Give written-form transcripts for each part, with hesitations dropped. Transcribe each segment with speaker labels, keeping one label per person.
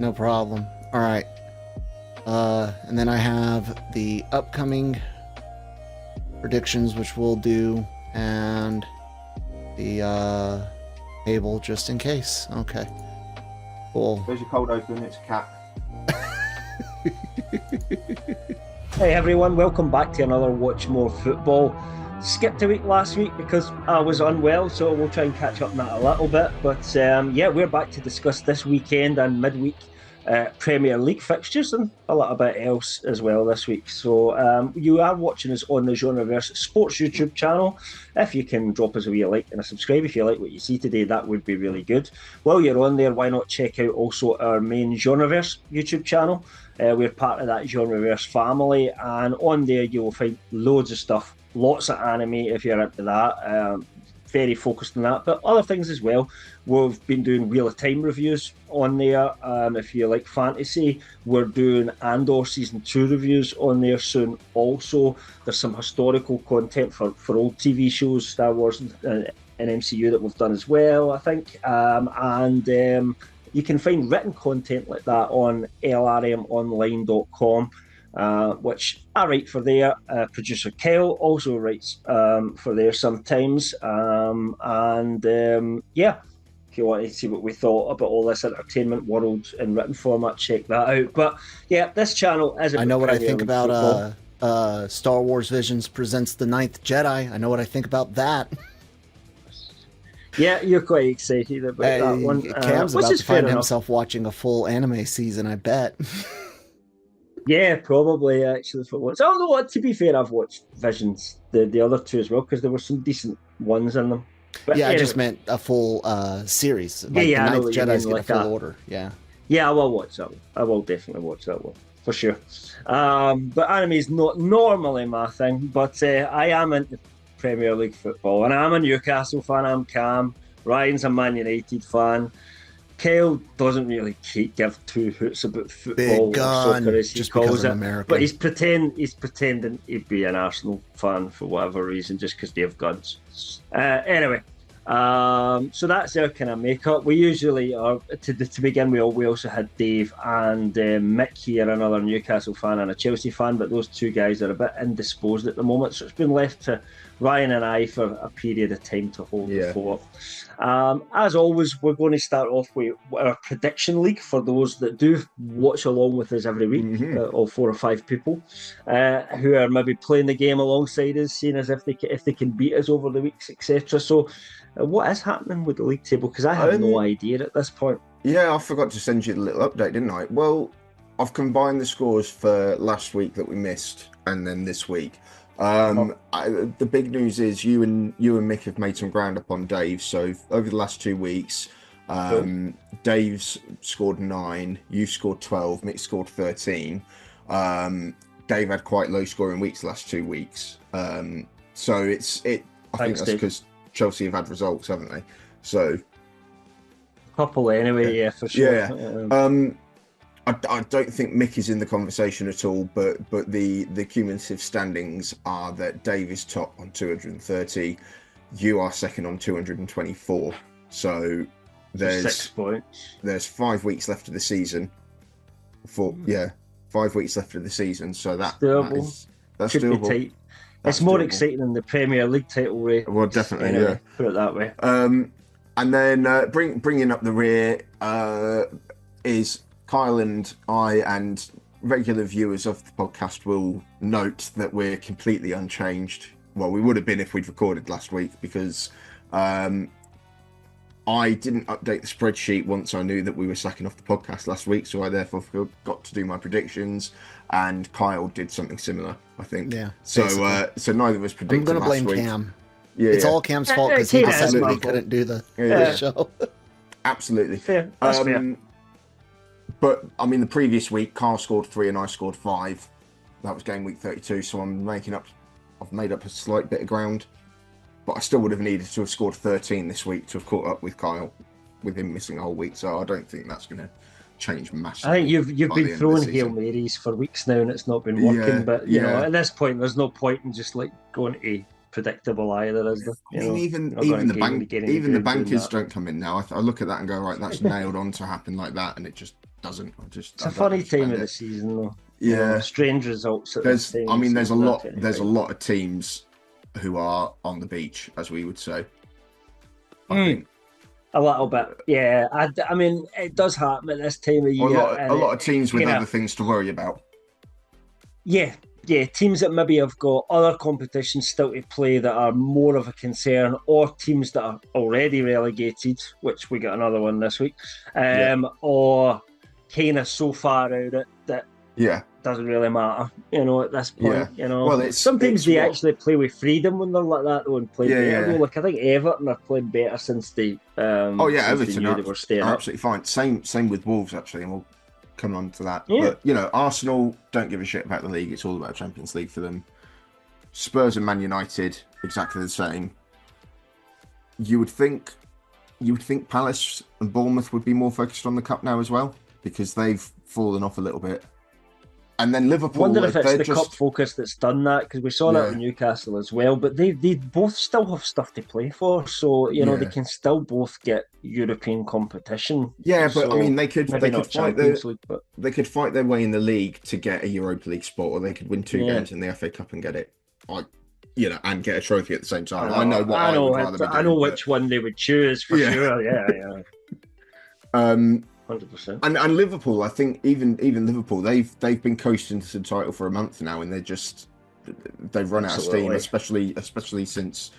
Speaker 1: No problem. All right. And then I have the upcoming predictions, which we'll do, and the table just in case. Okay. Cool.
Speaker 2: There's your cold open. It's a cat.
Speaker 3: Hey everyone, welcome back to another Watch More Football. Skipped a week last week because I was unwell, so we'll try and catch up on that a little bit. But yeah, we're back to discuss this weekend and midweek Premier League fixtures and a little bit else as well this week. So you are watching us on the Genreverse Sports YouTube channel. If you can drop us a wee like and a subscribe if you like what you see today, that would be really good. While you're on there, why not check out also our main Genreverse YouTube channel. We're part of that Genreverse family, and on there you will find loads of stuff, lots of anime if you're into that. Very focused on that, but other things as well. We've been doing Wheel of Time reviews on there. If you like fantasy, we're doing Andor Season 2 reviews on there soon. Also, there's some historical content for old TV shows, Star Wars and MCU that we've done as well, I think. You can find written content like that on lrmonline.com. Which I write for there. Producer Kyle also writes for there sometimes. Yeah, if you want to see what we thought about all this entertainment world in written format, check that out. But yeah, this channel is.
Speaker 1: I know what I think about Star Wars Visions presents The Ninth Jedi. I know what I think about that.
Speaker 3: Yeah, you're quite excited about that one.
Speaker 1: Cam's about to find himself watching a full anime season, I bet.
Speaker 3: Yeah, probably actually for once. Although to be fair, I've watched Visions, the other two as well, because there were some decent ones in them. But
Speaker 1: yeah, anyway. I just meant a full series. Like
Speaker 3: yeah,
Speaker 1: the Ninth Jedi's get a full order. Yeah.
Speaker 3: Yeah, I will watch that one. I will definitely watch that one for sure. But anime is not normally my thing, but I am into Premier League football, and I'm a Newcastle fan. I'm Cam. Ryan's a Man United fan. Kyle doesn't really give two hoots about football or soccer, as he calls it, but he's pretending to be an Arsenal fan for whatever reason, just because they have guns. Anyway, so that's our kind of makeup. We usually are to begin with. We also had Dave and Mick here, another Newcastle fan and a Chelsea fan, but those two guys are a bit indisposed at the moment, so it's been left to Ryan and I for a period of time to hold the fort. As always, we're going to start off with our prediction league for those that do watch along with us every week, all 4 or 5 people who are maybe playing the game alongside us, seeing as if they can beat us over the weeks, etc. So what is happening with the league table? Because I have no idea at this point.
Speaker 2: Yeah, I forgot to send you the little update, didn't I? Well, I've combined the scores for last week that we missed and then this week. The big news is you and Mick have made some ground up on Dave. So over the last 2 weeks, Dave's scored 9, you scored 12, Mick scored 13. Dave had quite low scoring weeks the last 2 weeks. So I think that's because Chelsea have had results, haven't they? So
Speaker 3: a couple anyway, yeah, for sure.
Speaker 2: Yeah. I don't think Mick is in the conversation at all, but the cumulative standings are that Dave is top on 230, you are second on 224. So there's
Speaker 3: 6 points.
Speaker 2: There's 5 weeks left of the season. 5 weeks left of the season. So that's doable. That's
Speaker 3: Could
Speaker 2: doable.
Speaker 3: Be tight. It's more exciting than the Premier League title race.
Speaker 2: Well, definitely,
Speaker 3: anyway, put it that way.
Speaker 2: And then bringing up the rear is Kyle and I, and regular viewers of the podcast will note that we're completely unchanged. Well, we would have been if we'd recorded last week, because I didn't update the spreadsheet once I knew that we were sacking off the podcast last week, so I therefore forgot to do my predictions, and Kyle did something similar, I think.
Speaker 1: Yeah.
Speaker 2: So neither of us predicted last week.
Speaker 1: I'm going to blame Cam. Yeah, it's all Cam's fault because he decided he couldn't do the show.
Speaker 2: Absolutely.
Speaker 3: Fair. That's fair.
Speaker 2: But I mean, the previous week, Carl scored 3 and I scored 5. That was game week 32. So I've made up a slight bit of ground, but I still would have needed to have scored 13 this week to have caught up with Kyle, with him missing a whole week. So I don't think that's going to change massively.
Speaker 3: I think you've been throwing Hail Marys for weeks now, and it's not been working. Yeah, but you know, at this point, there's no point in just like going to predictable either, is there?
Speaker 2: Even the bankers don't come in now. I look at that and go, right, that's nailed on to happen like that, and it just doesn't.
Speaker 3: It's a funny time of the season, though.
Speaker 2: Yeah,
Speaker 3: strange results.
Speaker 2: There's a lot of teams who are on the beach, as we would say. I think.
Speaker 3: A little bit, yeah. I mean, it does happen at this time of year.
Speaker 2: A lot of teams with other things to worry about.
Speaker 3: Yeah, teams that maybe have got other competitions still to play that are more of a concern, or teams that are already relegated, which we got another one this week, or kind of so far out that doesn't really matter, at this point.
Speaker 2: Well,
Speaker 3: sometimes they actually play with freedom when they're like that, though, and play better. Like, I think Everton are playing better since they
Speaker 2: Everton
Speaker 3: they were staying up.
Speaker 2: Absolutely fine. Same with Wolves, actually, and we'll come on to that.
Speaker 3: Yeah.
Speaker 2: But Arsenal don't give a shit about the league. It's all about Champions League for them. Spurs and Man United, exactly the same. You would think Palace and Bournemouth would be more focused on the cup now as well, because they've fallen off a little bit. And then Liverpool.
Speaker 3: I wonder if it's the cup focus that's done that, because we saw that with Newcastle as well. But they both still have stuff to play for, so they can still both get European competition.
Speaker 2: Yeah, but
Speaker 3: so,
Speaker 2: I mean, they could fight
Speaker 3: they
Speaker 2: could fight their way in the league to get a Europa League spot, or they could win 2 games in the FA Cup and get it, and get a trophy at the same time. I know which one they would choose for sure. Yeah. 100%. And Liverpool, I think even Liverpool, they've been coasting to the title for a month now, and they've run out of steam, especially since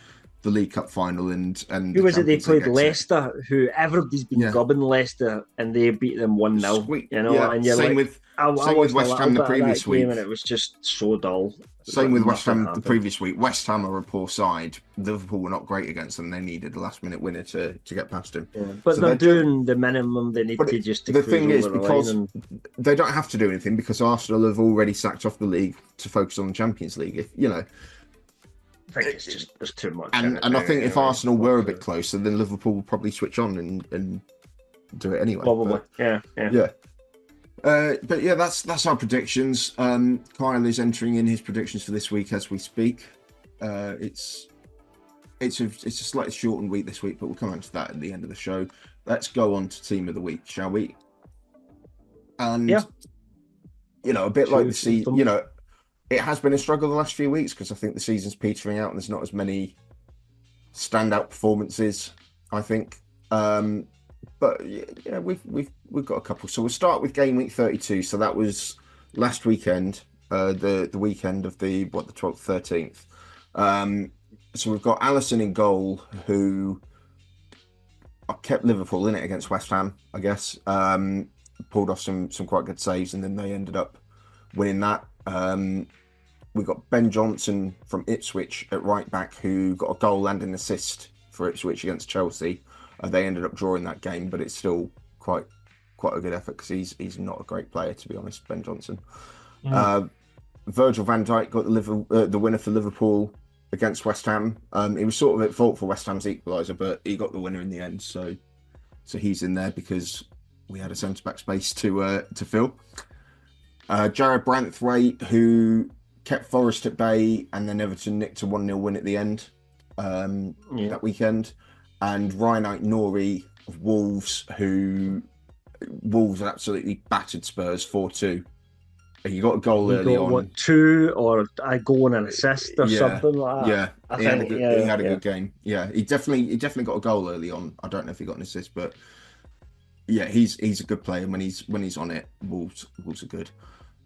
Speaker 2: the League Cup final and
Speaker 3: who was it they played? Leicester, who everybody's been gubbing Leicester, and they beat them 1-0. And you're
Speaker 2: same with West Ham the previous week,
Speaker 3: and it was just so dull.
Speaker 2: Same with West Ham the previous week. West Ham are a poor side. Liverpool were not great against them. They needed a last-minute winner to get past him.
Speaker 3: Yeah. But they're doing the minimum they need to just.
Speaker 2: The thing is, because they don't have to do anything, because Arsenal have already sacked off the league to focus on the Champions League.
Speaker 3: I think it's just there's too much.
Speaker 2: And I think if Arsenal were a bit closer, then Liverpool would probably switch on and do it anyway.
Speaker 3: Probably, yeah.
Speaker 2: But that's our predictions. Kyle is entering in his predictions for this week as we speak. It's a slightly shortened week this week, but we'll come on to that at the end of the show. Let's go on to team of the week, shall we? And a bit like the season, it has been a struggle the last few weeks, because I think the season's petering out and there's not as many standout performances, I think. But we've got a couple. So we'll start with game week 32. So that was last weekend, the weekend of the 12th, 13th. So we've got Alisson in goal, who kept Liverpool in it against West Ham, I guess. Pulled off some quite good saves, and then they ended up winning that. We got Ben Johnson from Ipswich at right back, who got a goal and an assist for Ipswich against Chelsea. They ended up drawing that game, but it's still quite a good effort, because he's not a great player, to be honest, Ben Johnson. Virgil van Dijk got the winner for Liverpool against West Ham. He was sort of at fault for West Ham's equaliser, but he got the winner in the end. So he's in there because we had a centre-back space to fill. Jared Branthwaite, who kept Forest at bay, and then Everton nicked a 1-0 win at the end that weekend. And Ryan Aït-Nouri of Wolves, Wolves absolutely battered Spurs 4-2. He got a goal early on. 2 or a goal and an assist or something like that. Yeah, he had a good game. Yeah, he definitely got a goal early on. I don't know if he got an assist, but yeah, he's a good player. When he's on it, Wolves are good.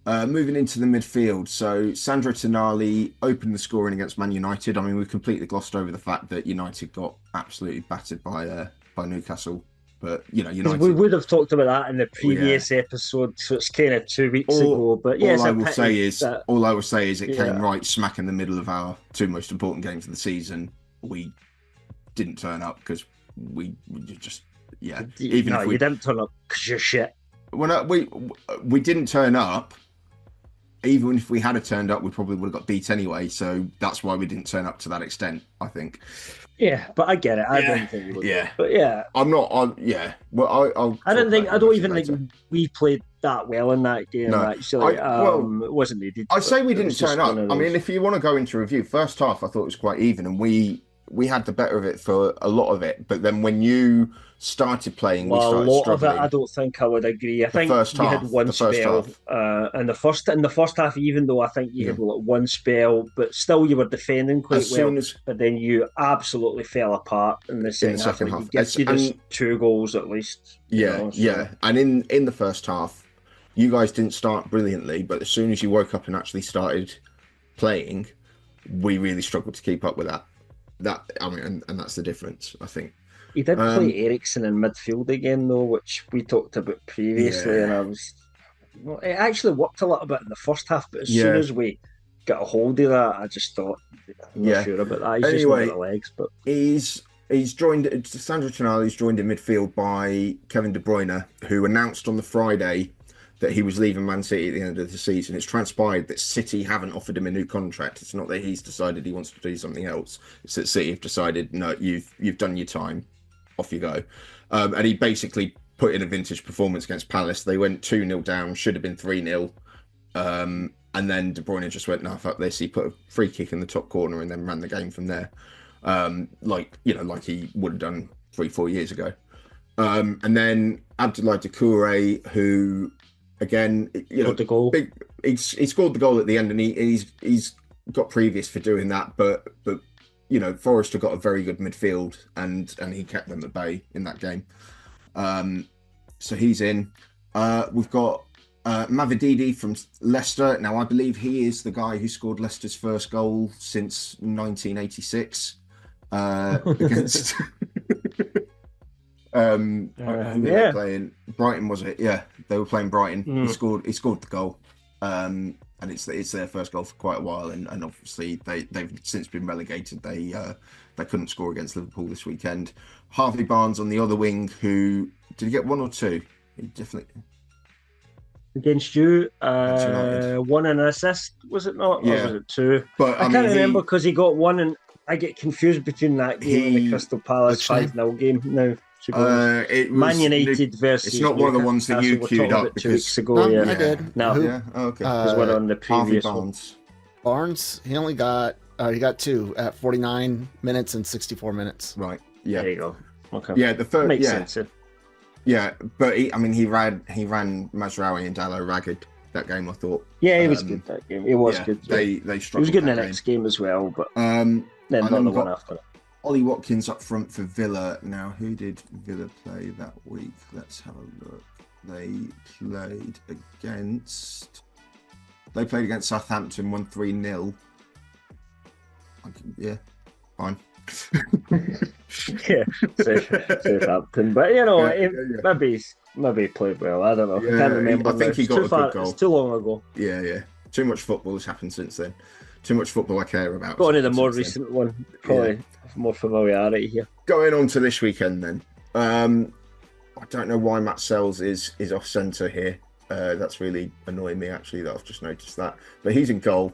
Speaker 2: Moving into the midfield, so Sandro Tonali opened the scoring against Man United. I mean, we completely glossed over the fact that United got absolutely battered by Newcastle. But United. We
Speaker 3: would have talked about that in the previous episode, so it's kind of 2 weeks ago. But
Speaker 2: all I will say is it came right smack in the middle of our 2 most important games of the season. We didn't turn up because we just
Speaker 3: you didn't turn up because you're shit.
Speaker 2: We didn't turn up. Even if we had turned up, we probably would have got beat anyway. So that's why we didn't turn up to that extent, I think.
Speaker 3: Yeah, but I get it. I don't think we would.
Speaker 2: Yeah,
Speaker 3: but yeah,
Speaker 2: I'm not. Well,
Speaker 3: I don't even think we played that well in that game. No, actually, it wasn't needed.
Speaker 2: I say we didn't turn up. I mean, if you want to go into review, first half I thought it was quite even, and we we had the better of it for a lot of it, but then when you started playing, we
Speaker 3: Well, a
Speaker 2: started
Speaker 3: lot of it,
Speaker 2: struggling.
Speaker 3: I don't think I would agree. I
Speaker 2: The
Speaker 3: think
Speaker 2: first
Speaker 3: you had
Speaker 2: half,
Speaker 3: one
Speaker 2: the first
Speaker 3: spell
Speaker 2: half.
Speaker 3: in the first half, even though I think you had like one spell, but still you were defending quite
Speaker 2: As
Speaker 3: well.
Speaker 2: soon as
Speaker 3: But then you absolutely fell apart in the
Speaker 2: in the
Speaker 3: second half.
Speaker 2: second
Speaker 3: Like,
Speaker 2: half,
Speaker 3: you give us
Speaker 2: and
Speaker 3: 2 goals at least.
Speaker 2: yeah,
Speaker 3: So.
Speaker 2: yeah, and in the first half, you guys didn't start brilliantly, but as soon as you woke up and actually started playing, we really struggled to keep up with that. I mean, and that's the difference, I think.
Speaker 3: He did play
Speaker 2: Um,
Speaker 3: Ericsson in midfield again, though, which we talked about previously, and
Speaker 2: yeah,
Speaker 3: I was. Well, it actually worked a little bit in the first half, but as soon
Speaker 2: yeah,
Speaker 3: as we got a hold of that, I just thought, I'm not
Speaker 2: yeah.
Speaker 3: sure about that. He's just not got the
Speaker 2: Anyway,
Speaker 3: legs, but.
Speaker 2: he's joined. Sandro Tonali's joined in midfield by Kevin De Bruyne, who announced on the Friday that he was leaving Man City at the end of the season. It's transpired that City haven't offered him a new contract. It's not that he's decided he wants to do something else. It's that City have decided, no, you've done your time, off you go. And he basically put in a vintage performance against Palace. They went 2-0 down, should have been 3-0. And then De Bruyne just went, no, fuck this. He put a free kick in the top corner and then ran the game from there. Like he would have done 3-4 years ago. And then Abdoulaye Doucouré, who again,
Speaker 3: Scored the goal.
Speaker 2: He scored the goal at the end, and he's got previous for doing that. But Forest have got a very good midfield, and he kept them at bay in that game. So he's in. We've got Mavididi from Leicester. Now I believe he is the guy who scored Leicester's first goal since 1986 against. Who were they playing? Brighton, was it? Yeah, they were playing Brighton. He scored the goal, and it's their first goal for quite a while. And obviously they've since been relegated. They couldn't score against Liverpool this weekend. Harvey Barnes on the other wing. Who did he get 1 or 2? He definitely
Speaker 3: Against you,
Speaker 2: United.
Speaker 3: 1 and an assist, was it not?
Speaker 2: Yeah.
Speaker 3: Or was it 2?
Speaker 2: But
Speaker 3: I can't remember because he got 1, and I get confused between that game and the Crystal Palace 5-0 game now.
Speaker 2: It was
Speaker 3: Man United versus.
Speaker 2: It's not one of the ones that you queued up
Speaker 3: because 2 weeks ago.
Speaker 1: No,
Speaker 3: Yeah,
Speaker 1: I did.
Speaker 3: No,
Speaker 2: yeah, okay.
Speaker 3: because we're on the
Speaker 2: Harvey
Speaker 3: previous one.
Speaker 2: Barnes.
Speaker 1: Barnes, he only got he got 2 at 49 minutes and 64 minutes.
Speaker 2: Right. Yeah.
Speaker 3: There you go. Okay.
Speaker 2: Yeah, the first.
Speaker 3: Makes
Speaker 2: yeah.
Speaker 3: sense.
Speaker 2: Yeah, but he ran Mazraoui and Dalot ragged that game. I thought.
Speaker 3: Yeah, he was good that game. He was good.
Speaker 2: They struggled.
Speaker 3: He was good in the
Speaker 2: that
Speaker 3: next game as well, but
Speaker 2: game.
Speaker 3: then not the one after it.
Speaker 2: Ollie Watkins up front for Villa. Now, who did Villa play that week? Let's have a look. They played against Southampton, won 3-0. Yeah, fine.
Speaker 3: Yeah, Southampton. But maybe played well. I don't know.
Speaker 2: Yeah,
Speaker 3: I can't remember.
Speaker 2: I think he got a good goal.
Speaker 3: It's too long ago.
Speaker 2: Yeah. Too much football has happened since then. Too much football I care about.
Speaker 3: Going to the more recent one, probably more familiarity here.
Speaker 2: Going on to this weekend then. I don't know why Matt Sells is off centre here. That's really annoying me actually that I've just noticed that. But he's in goal.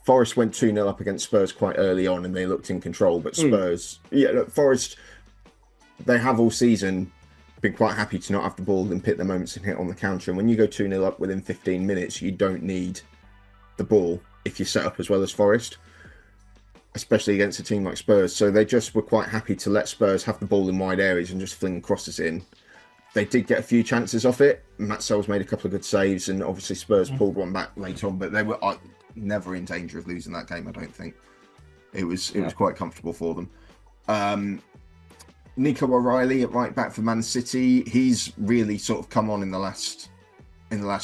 Speaker 2: Forest went 2-0 up against Spurs quite early on and they looked in control. But Spurs, Forest, they have all season been quite happy to not have the ball and pick their moments and hit on the counter. And when you go 2-0 up within 15 minutes, you don't need the ball if you set up as well as Forest, especially against a team like Spurs. So they just were quite happy to let Spurs have the ball in wide areas and just fling crosses in. They did get a few chances off it. Matt Sells made a couple of good saves, and obviously Spurs pulled one back later on, but they were never in danger of losing that game, I don't think. It was quite comfortable for them. Nico O'Reilly at right back for Man City. He's really sort of come on in the last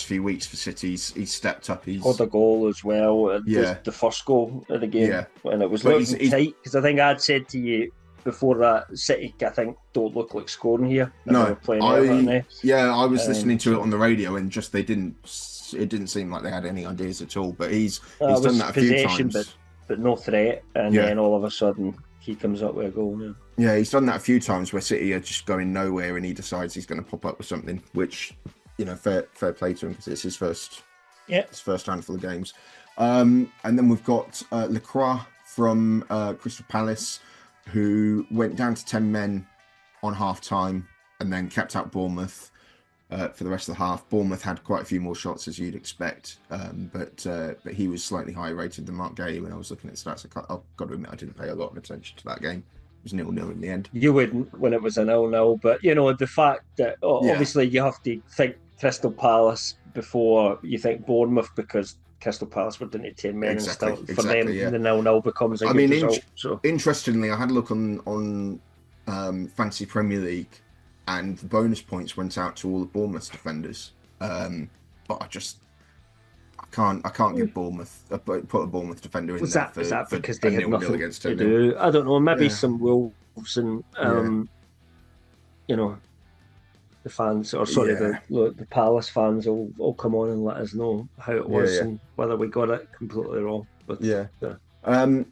Speaker 2: few weeks for City. He's stepped up. He's
Speaker 3: got the goal as well. The first goal of the game when it was looking tight. Because I think I'd said to you before that City, I think, don't look like scoring here.
Speaker 2: No, I was listening to
Speaker 3: so
Speaker 2: it on the radio and just it didn't seem like they had any ideas at all. But he's done that a few times.
Speaker 3: But no threat, and then all of a sudden he comes up with a goal now. Yeah,
Speaker 2: he's done that a few times where City are just going nowhere and he decides he's going to pop up with something, which, fair play to him because it's his first handful of games. And then we've got Lacroix from Crystal Palace, who went down to 10 men on half-time and then kept out Bournemouth. for the rest of the half. Bournemouth had quite a few more shots as you'd expect, but he was slightly higher rated than Mark Gay when I was looking at stats. I've got to admit I didn't pay a lot of attention to that game. It was 0-0 in the end.
Speaker 3: You wouldn't when it was a 0-0, but the fact that obviously you have to think Crystal Palace before you think Bournemouth, because Crystal Palace were down to 10 men and stuff. For them, the 0-0 becomes a good result. So
Speaker 2: interestingly, I had a look on Fantasy Premier League, and the bonus points went out to all the Bournemouth defenders. But I can't give Bournemouth put a Bournemouth defender in there.
Speaker 3: Is that because they had nothing
Speaker 2: against
Speaker 3: to do? I don't know. Maybe some Wolves and the fans, or the Palace fans will come on and let us know how it was and whether we got it completely wrong. But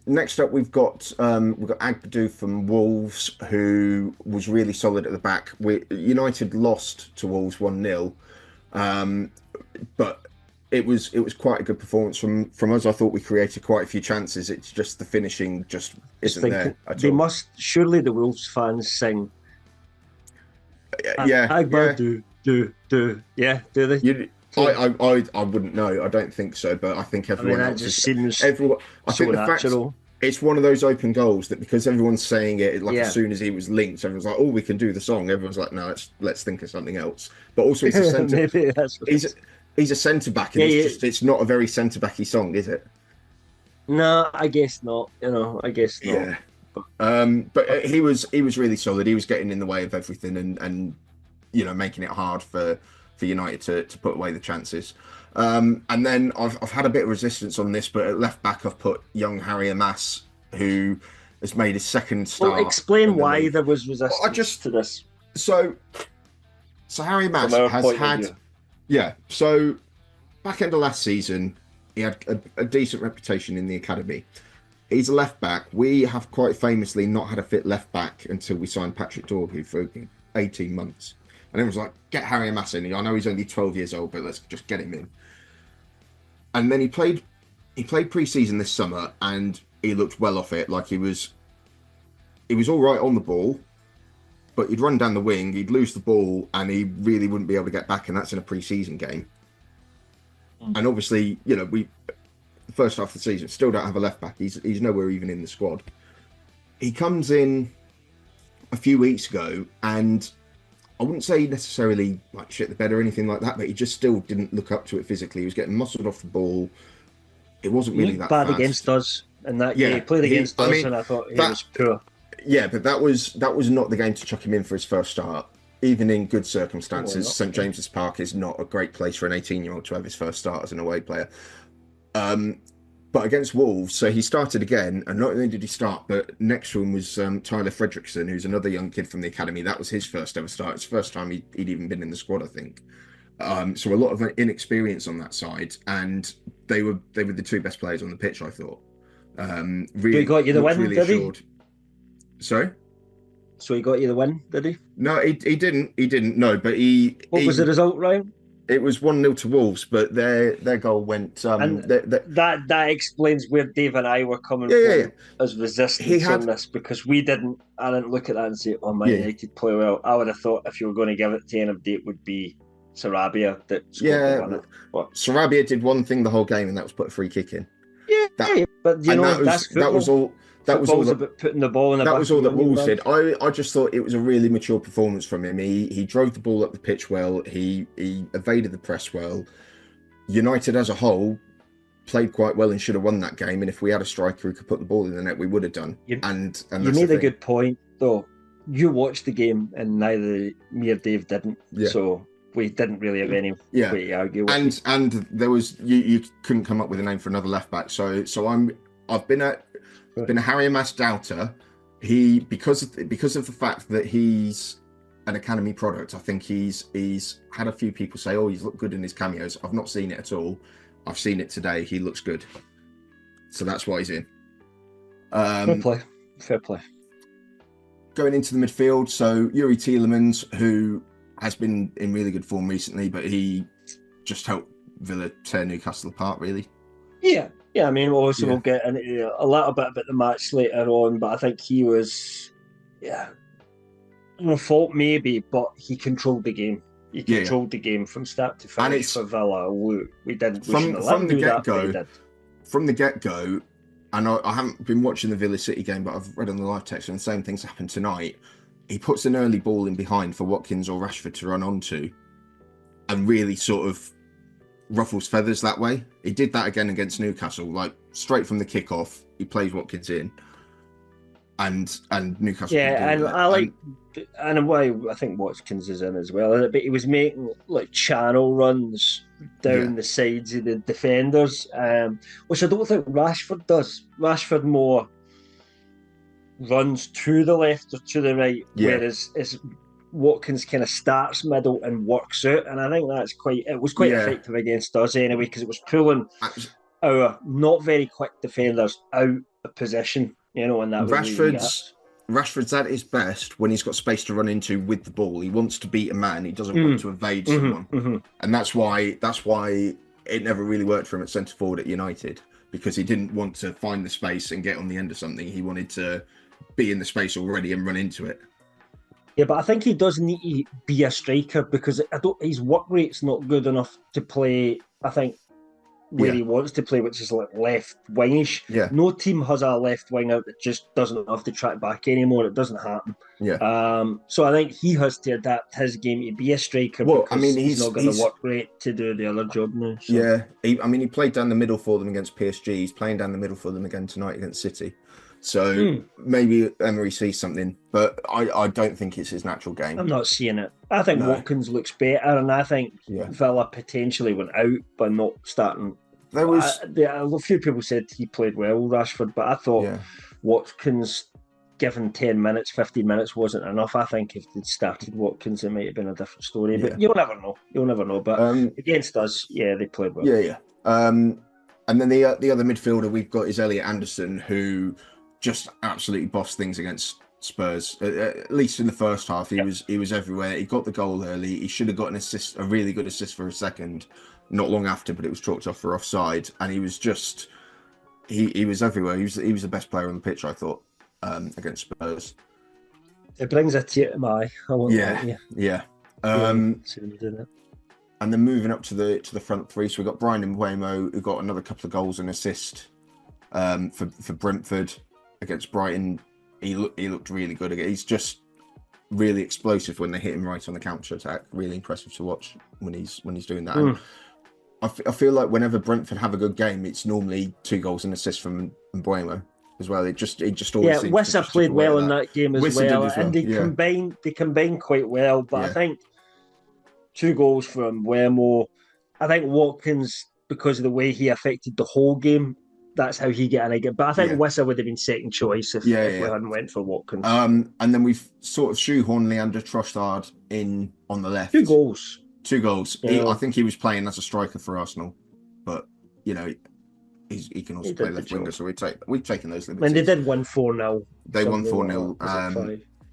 Speaker 2: next up, we've got Agbadou from Wolves, who was really solid at the back. United lost to Wolves 1-0, but it was quite a good performance from us. I thought we created quite a few chances. It's just the finishing just isn't there at all.
Speaker 3: Must surely the Wolves fans sing.
Speaker 2: Agbadou,
Speaker 3: do they?
Speaker 2: I wouldn't know. I don't think so, but I think everyone else
Speaker 3: just seems
Speaker 2: everyone. I
Speaker 3: so
Speaker 2: think the fact it's one of those open goals that because everyone's saying it, like as soon as he was linked, everyone's like, "Oh, we can do the song." Everyone's like, "No, let's think of something else." But also, he's a centre. he's a centre back, and it's not a very centre backy song, is it?
Speaker 3: No, I guess not. I guess not.
Speaker 2: Yeah. But he was really solid. He was getting in the way of everything and making it hard for United to put away the chances. And then I've had a bit of resistance on this, but at left back I've put young Harry Amas, who has made his second start.
Speaker 3: Well, explain why there was resistance to this.
Speaker 2: So Harry Amas has had so back end of last season he had a decent reputation in the academy. He's a left back. We have quite famously not had a fit left back until we signed Patrick Dorgu for 18 months. And everyone's like, get Harry Amas in. I know he's only 12 years old, but let's just get him in. And then he played pre-season this summer, and he looked well off it. Like he was all right on the ball, but he'd run down the wing, he'd lose the ball, and he really wouldn't be able to get back, and that's in a pre-season game. And obviously, we the first half of the season still don't have a left back. He's nowhere even in the squad. He comes in a few weeks ago, and I wouldn't say necessarily like shit the bed or anything like that, but he just still didn't look up to it physically. He was getting muscled off the ball. It wasn't really that
Speaker 3: bad
Speaker 2: fast.
Speaker 3: Against us, and that he played against us, and I thought he was poor.
Speaker 2: Yeah, but that was not the game to chuck him in for his first start. Even in good circumstances, St James's Park is not a great place for an 18-year-old to have his first start as an away player. But against Wolves, so he started again, and not only did he start, but next to him was Tyler Fredrickson, who's another young kid from the academy. That was his first ever start. It's the first time he'd even been in the squad, I think. So a lot of inexperience on that side, and they were the two best players on the pitch, I thought. Really,
Speaker 3: he got you the win,
Speaker 2: really
Speaker 3: did
Speaker 2: assured.
Speaker 3: he?
Speaker 2: Sorry?
Speaker 3: So he got you the win, did he?
Speaker 2: No, he didn't. He didn't. No, but
Speaker 3: What was the result, Ryan?
Speaker 2: It was 1-0 to Wolves, but their goal went.
Speaker 3: That explains where Dave and I were coming from as resistance on this, because I didn't look at that and say, "Oh, Man United play well." I would have thought if you were going to give it to end of day, it would be Sarabia that scored the winner.
Speaker 2: Sarabia did one thing the whole game, and that was put a free kick in.
Speaker 3: But that's football.
Speaker 2: That was all. That was all
Speaker 3: about putting the ball in the back.
Speaker 2: That was all that Wolves did. I just thought it was a really mature performance from him. He drove the ball up the pitch well. He evaded the press well. United as a whole played quite well and should have won that game. And if we had a striker who could put the ball in the net, we would have done. And
Speaker 3: you made a good point, though. You watched the game, and neither me or Dave didn't. Yeah. So we didn't really have any way to argue.
Speaker 2: And there was you couldn't come up with a name for another left back. So I've been a Harry Amas doubter. Because of the fact that he's an academy product, I think he's had a few people say, "Oh, he's looked good in his cameos." I've not seen it at all. I've seen it today. He looks good, so that's why he's in.
Speaker 3: Fair play.
Speaker 2: Going into the midfield, so Yuri Tielemans, who has been in really good form recently, but he just helped Villa tear Newcastle apart, really.
Speaker 3: Yeah, I mean, we'll get into a little bit about the match later on, but I think he was, no fault maybe, but he controlled the game. He controlled the game from start to finish for Villa. We shouldn't let him do that, but he did.
Speaker 2: From the get-go, and I haven't been watching the Villa City game, but I've read on the live text and the same things happened tonight. He puts an early ball in behind for Watkins or Rashford to run onto and really sort of ruffles feathers that way. He did that again against Newcastle, like straight from the kickoff, he plays Watkins in. And Newcastle.
Speaker 3: Yeah, and I like, and a way I think Watkins is in as well. But he was making like channel runs down the sides of the defenders, which I don't think Rashford does. Rashford more runs to the left or to the right, whereas Watkins kind of starts middle and works out. And I think that's it was quite effective against us anyway, because it was pulling our not very quick defenders out of position. You know, and that
Speaker 2: Rashford's at his best when he's got space to run into with the ball. He wants to beat a man. He doesn't want to evade someone, and that's why it never really worked for him at centre forward at United, because he didn't want to find the space and get on the end of something. He wanted to be in the space already and run into it.
Speaker 3: Yeah, but I think he does need to be a striker, because his work rate's not good enough to play. I think. Where he wants to play, which is like left wingish.
Speaker 2: Yeah.
Speaker 3: No team has a left wing out that just doesn't have to track back anymore. It doesn't happen.
Speaker 2: Yeah.
Speaker 3: So I think he has to adapt his game to be a striker.
Speaker 2: Well, I mean,
Speaker 3: he's not going to work great to do the other job now. So.
Speaker 2: Yeah. He played down the middle for them against PSG. He's playing down the middle for them again tonight against City. So maybe Emery sees something, but I don't think it's his natural game.
Speaker 3: I'm not seeing it. I think Watkins looks better, and I think Villa potentially went out by not starting.
Speaker 2: There was
Speaker 3: a few people said he played well, Rashford, but I thought Watkins, given 10 minutes, 15 minutes wasn't enough. I think if they'd started Watkins, it might have been a different story. But you'll never know. You'll never know. But against us, they played well.
Speaker 2: Yeah. And then the other midfielder we've got is Elliot Anderson, who just absolutely bossed things against Spurs. At least in the first half, he was everywhere. He got the goal early. He should have got an assist, a really good assist for a second, not long after, but it was chalked off for offside. And he was just he was everywhere. He was the best player on the pitch, I thought, against Spurs.
Speaker 3: It brings a tear to my eye.
Speaker 2: Yeah. And then moving up to the front three, so we got Brian Mbeumo, who got another couple of goals and assist for Brentford against Brighton. He looked really good again. He's just really explosive when they hit him right on the counter attack. Really impressive to watch when he's doing that. And I feel like whenever Brentford have a good game, it's normally 2 goals and assists from Mbeumo as well. It just always seems
Speaker 3: Wissa played well in that game as well, and they combined quite well. But I think 2 goals from Mbeumo. I think Watkins, because of the way he affected the whole game, that's how he got in again. But I think Wissa would have been second choice if we hadn't went for Watkins.
Speaker 2: And then we've sort of shoehorned Leandro Trossard in on the left.
Speaker 3: 2 goals.
Speaker 2: 2 goals.
Speaker 3: Yeah.
Speaker 2: I think he was playing as a striker for Arsenal, but he can also play left winger. So we've taken those liberties.
Speaker 3: And they did win 4-0.
Speaker 2: They won 4-0.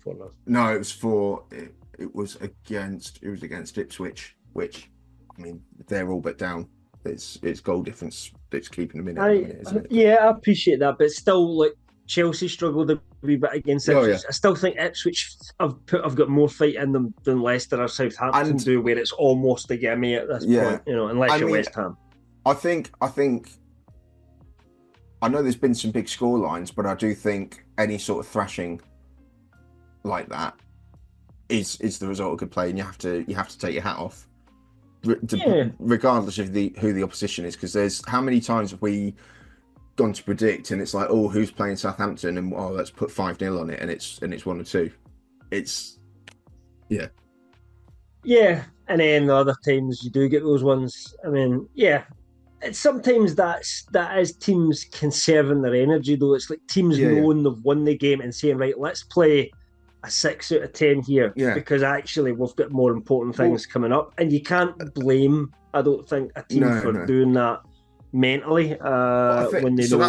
Speaker 3: 4-0.
Speaker 2: No, it was it was against Ipswich, which, I mean, they're all but down. It's goal difference that's keeping them in it, isn't it?
Speaker 3: Yeah, I appreciate that, but still, like, Chelsea struggled a wee bit against Ipswich. I still think Ipswich have got more fight in them than Leicester or Southampton do, where it's almost a gimme at this point, unless you're West Ham.
Speaker 2: I think I know there's been some big score lines, but I do think any sort of thrashing like that is the result of good play, and you have to take your hat off. Regardless of who the opposition is, because there's how many times have we gone to predict and it's like, oh, who's playing Southampton, and let's put 5-0 on it, and it's 1 or 2. It's
Speaker 3: and then other times you do get those ones. I mean, it's sometimes that is teams conserving their energy, though. It's like teams knowing they've won the game and saying, right, let's play a 6 out of 10 here, because actually we've got more important things coming up, and you can't blame, I don't think, a team for doing that mentally when they know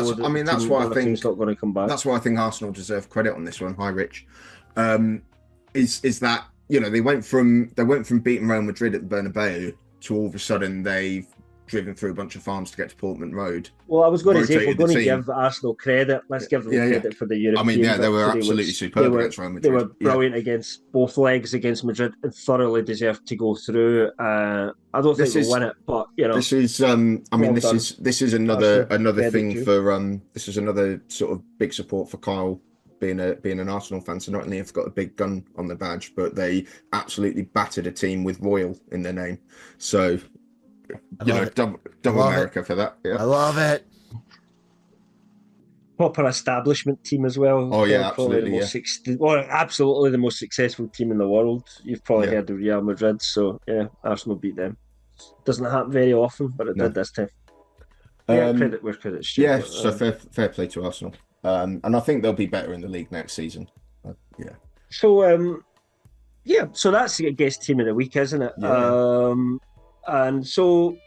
Speaker 2: that's why I think
Speaker 3: team's not going to come back.
Speaker 2: That's why I think Arsenal deserve credit on this one. Hi, Rich. Is that they went from beating Real Madrid at the Bernabeu to all of a sudden they've driven through a bunch of farms to get to Portman Road.
Speaker 3: Well, I was going to say, if we're
Speaker 2: Rotated the
Speaker 3: going to
Speaker 2: team.
Speaker 3: give Arsenal credit, let's give them credit for the European.
Speaker 2: I mean, yeah, they were
Speaker 3: victory,
Speaker 2: absolutely
Speaker 3: which
Speaker 2: superb against Real Madrid.
Speaker 3: They were brilliant against both legs against Madrid and thoroughly deserved to go through. I don't think they'll win it, but
Speaker 2: this is. I mean, this is another thing for. This is another sort of big support for Kyle. Being an Arsenal fan, so not only have they got a big gun on the badge, but they absolutely battered a team with Royal in their name. So, double America for that. Yeah.
Speaker 1: I love it.
Speaker 3: Proper establishment team as well.
Speaker 2: Oh yeah, absolutely.
Speaker 3: Absolutely the most successful team in the world. You've probably heard of Real Madrid, so yeah, Arsenal beat them. Doesn't happen very often, but it did this time. Credit where credit's due.
Speaker 2: Yeah, so fair play to Arsenal. And I think they'll be better in the league next season.
Speaker 3: So so that's, I guess, team of the week, isn't it?
Speaker 2: Yeah.
Speaker 3: And so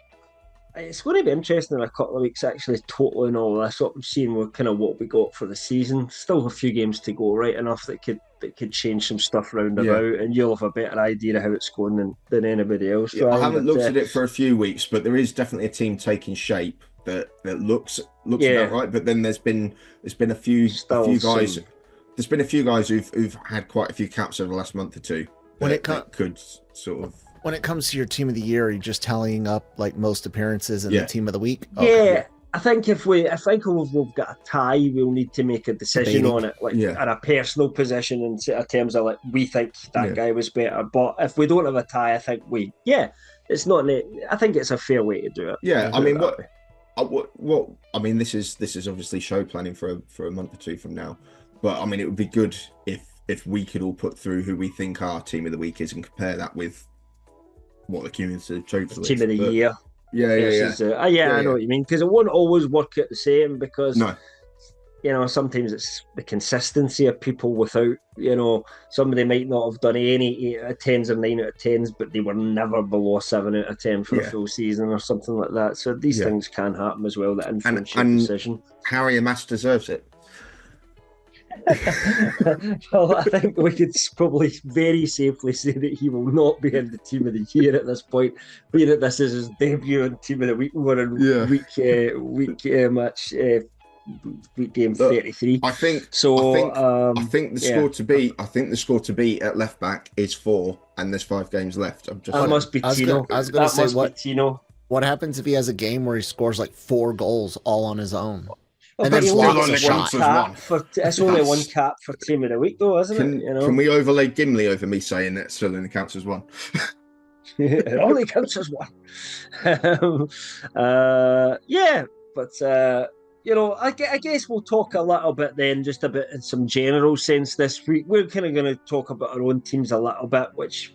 Speaker 3: it's going to be interesting in a couple of weeks, actually, totaling all this up and seeing what we got for the season. Still a few games to go, right enough that could change some stuff round about, and you'll have a better idea of how it's going than anybody else.
Speaker 2: I haven't looked at it for a few weeks, but there is definitely a team taking shape that looks about right. But then there's been a few guys. There's been a few guys who've had quite a few caps over the last month or two. When it
Speaker 1: comes to your team of the year, are you just tallying up like most appearances and the team of the week?
Speaker 3: I think if we've got a tie, we'll need to make a decision on it, at a personal position in terms of we think that guy was better. But if we don't have a tie, I think it's not. I think it's a fair way to do it.
Speaker 2: Yeah, I mean, what I mean, this is obviously show planning for a month or two from now, but I mean, it would be good if we could all put through who we think our team of the week is and compare that with what the cumulative total is.
Speaker 3: Team of the year.
Speaker 2: I
Speaker 3: know what you mean, because it won't always work out the same, because sometimes it's the consistency of people without, somebody might not have done any 8 out of 10s or 9 out of 10s, but they were never below 7 out of 10 for a full season or something like that. So these things can happen as well that influence your decision.
Speaker 2: Harry Amass deserves it.
Speaker 3: Well, I think we could probably very safely say that he will not be in the team of the year at this point, being that this is his debut on team of the week. We're in week game 33.
Speaker 2: I think the score to beat at left back is 4, and there's 5 games left.
Speaker 3: That must be Tino.
Speaker 1: I was going to say
Speaker 3: Tino.
Speaker 1: What happens if he has a game where he scores 4 goals all on his own?
Speaker 3: Well,
Speaker 1: and then
Speaker 3: it's only one
Speaker 2: Yes.
Speaker 3: cap for team of the week, though, isn't it?
Speaker 2: Can we overlay Gimli over me saying that still only counts as 1?
Speaker 3: It only counts as 1. I guess we'll talk a little bit then, just a bit in some general sense this week. We're kind of going to talk about our own teams a little bit, which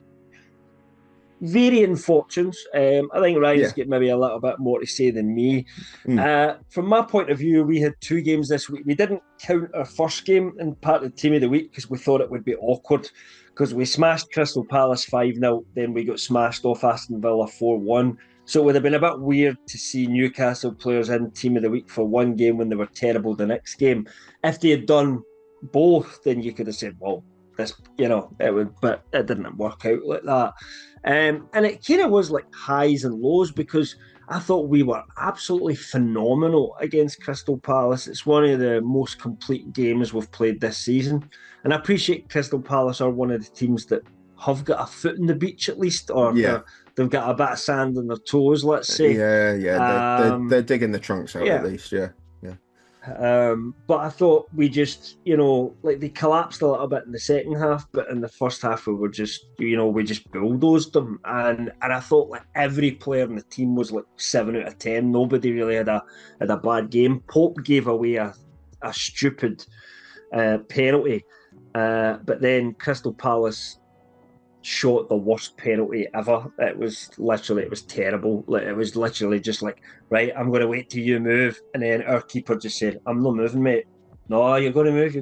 Speaker 3: varying fortunes. I think Ryan's got maybe a little bit more to say than me. From my point of view, we had 2 games this week. We didn't count our first game in part of the team of the week because we thought it would be awkward, because we smashed Crystal Palace 5-0, then we got smashed off Aston Villa 4-1. So it would have been a bit weird to see Newcastle players in team of the week for one game when they were terrible the next game. If they had done both, then you could have said, well, this, it would, but it didn't work out like that. And it kind of was highs and lows, because I thought we were absolutely phenomenal against Crystal Palace. It's one of the most complete games we've played this season. And I appreciate Crystal Palace are one of the teams that have got a foot in the beach at least, or they've got a bit of sand on their toes, let's say.
Speaker 2: They're digging the trunks out at least,
Speaker 3: But I thought we just, they collapsed a little bit in the second half, but in the first half we were just, we just bulldozed them. And I thought every player in the team was 7 out of 10. Nobody really had a bad game. Pope gave away a stupid penalty, but then Crystal Palace shot the worst penalty ever. It was terrible. It was literally just right, I'm going to wait till you move, and then our keeper just said, I'm not moving, mate. No, you're going to move.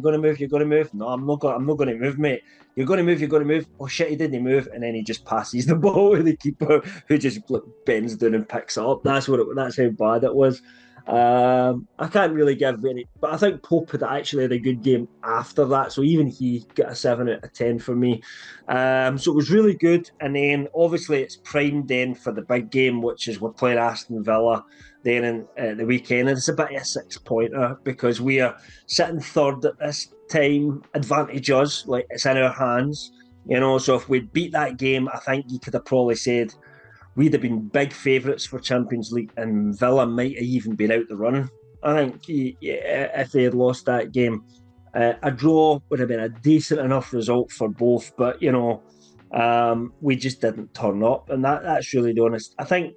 Speaker 3: No, I'm not going to move, mate. You're going to move. Oh shit, he didn't move, and then he just passes the ball to the keeper, who just bends down and picks it up. That's how bad it was. I can't really give any, but I think Pope had actually had a good game after that, so even he got a 7 out of 10 for me. So it was really good, and then obviously it's primed then for the big game, which is we're playing Aston Villa then in the weekend, and it's a bit of a 6-pointer because we are sitting third at this time. Advantage us, like it's in our hands, So if we'd beat that game, I think you could have probably said we'd have been big favourites for Champions League, and Villa might have even been out the running. I think if they had lost that game, a draw would have been a decent enough result for both. But we just didn't turn up, and that's really the honest. I think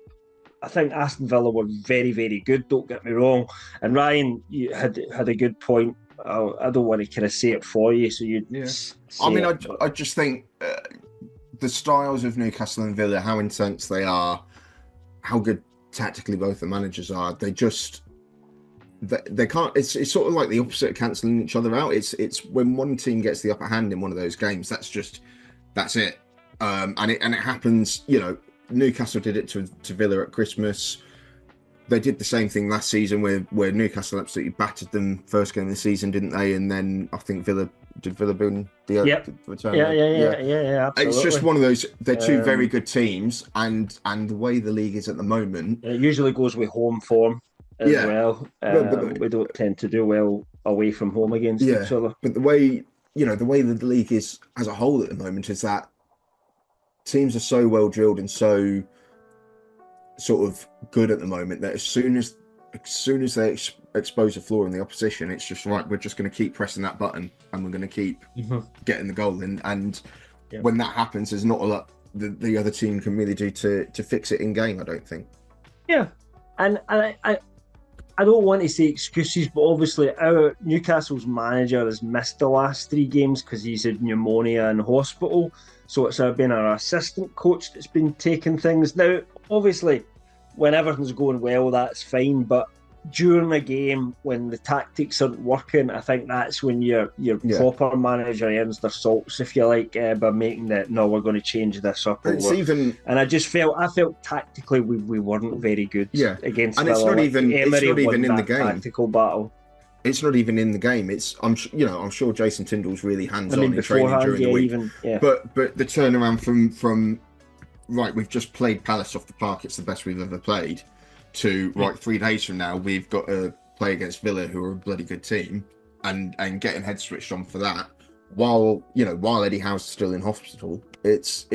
Speaker 3: Aston Villa were very, very good. Don't get me wrong, and Ryan, you had a good point. I don't want to kind of say it for you, so you.
Speaker 2: Yeah. I just think. The styles of Newcastle and Villa, how intense they are, how good tactically both the managers are. They can't. It's sort of like the opposite of cancelling each other out. It's when one team gets the upper hand in one of those games. That's it. And it happens. Newcastle did it to Villa at Christmas. They did the same thing last season where Newcastle absolutely battered them first game of the season, didn't they? And then I think Villa win the return.
Speaker 3: Yeah, absolutely.
Speaker 2: It's just one of those. They're two very good teams, and the way the league is at the moment,
Speaker 3: it usually goes with home form as well. We don't tend to do well away from home against each other.
Speaker 2: But the way the league is as a whole at the moment is that teams are so well drilled and so sort of good at the moment that as soon as they expose a flaw in the opposition, it's just right. We're just going to keep pressing that button, and we're going to keep getting the goal in. And when that happens, there's not a lot the other team can really do to fix it in game. I don't think.
Speaker 3: Yeah, and I don't want to say excuses, but obviously our Newcastle's manager has missed the last 3 games because he's had pneumonia in hospital. So it's been our assistant coach that's been taking things. Now, obviously, when everything's going well, that's fine. But during a game, when the tactics aren't working, I think that's when your proper manager earns their salts, if you like, by making that, no, we're going to change this up. And I felt tactically we weren't very good against
Speaker 2: and
Speaker 3: Villa.
Speaker 2: It's not even in the game.
Speaker 3: Tactical battle.
Speaker 2: It's not even in the game. I'm sure Jason Tyndall's really hands-on in training during the week. But the turnaround from right, we've just played Palace off the park, it's the best we've ever played, to right, 3 days from now we've got to play against Villa, who are a bloody good team, and getting head switched on for that while Eddie Howe's still in hospital. It's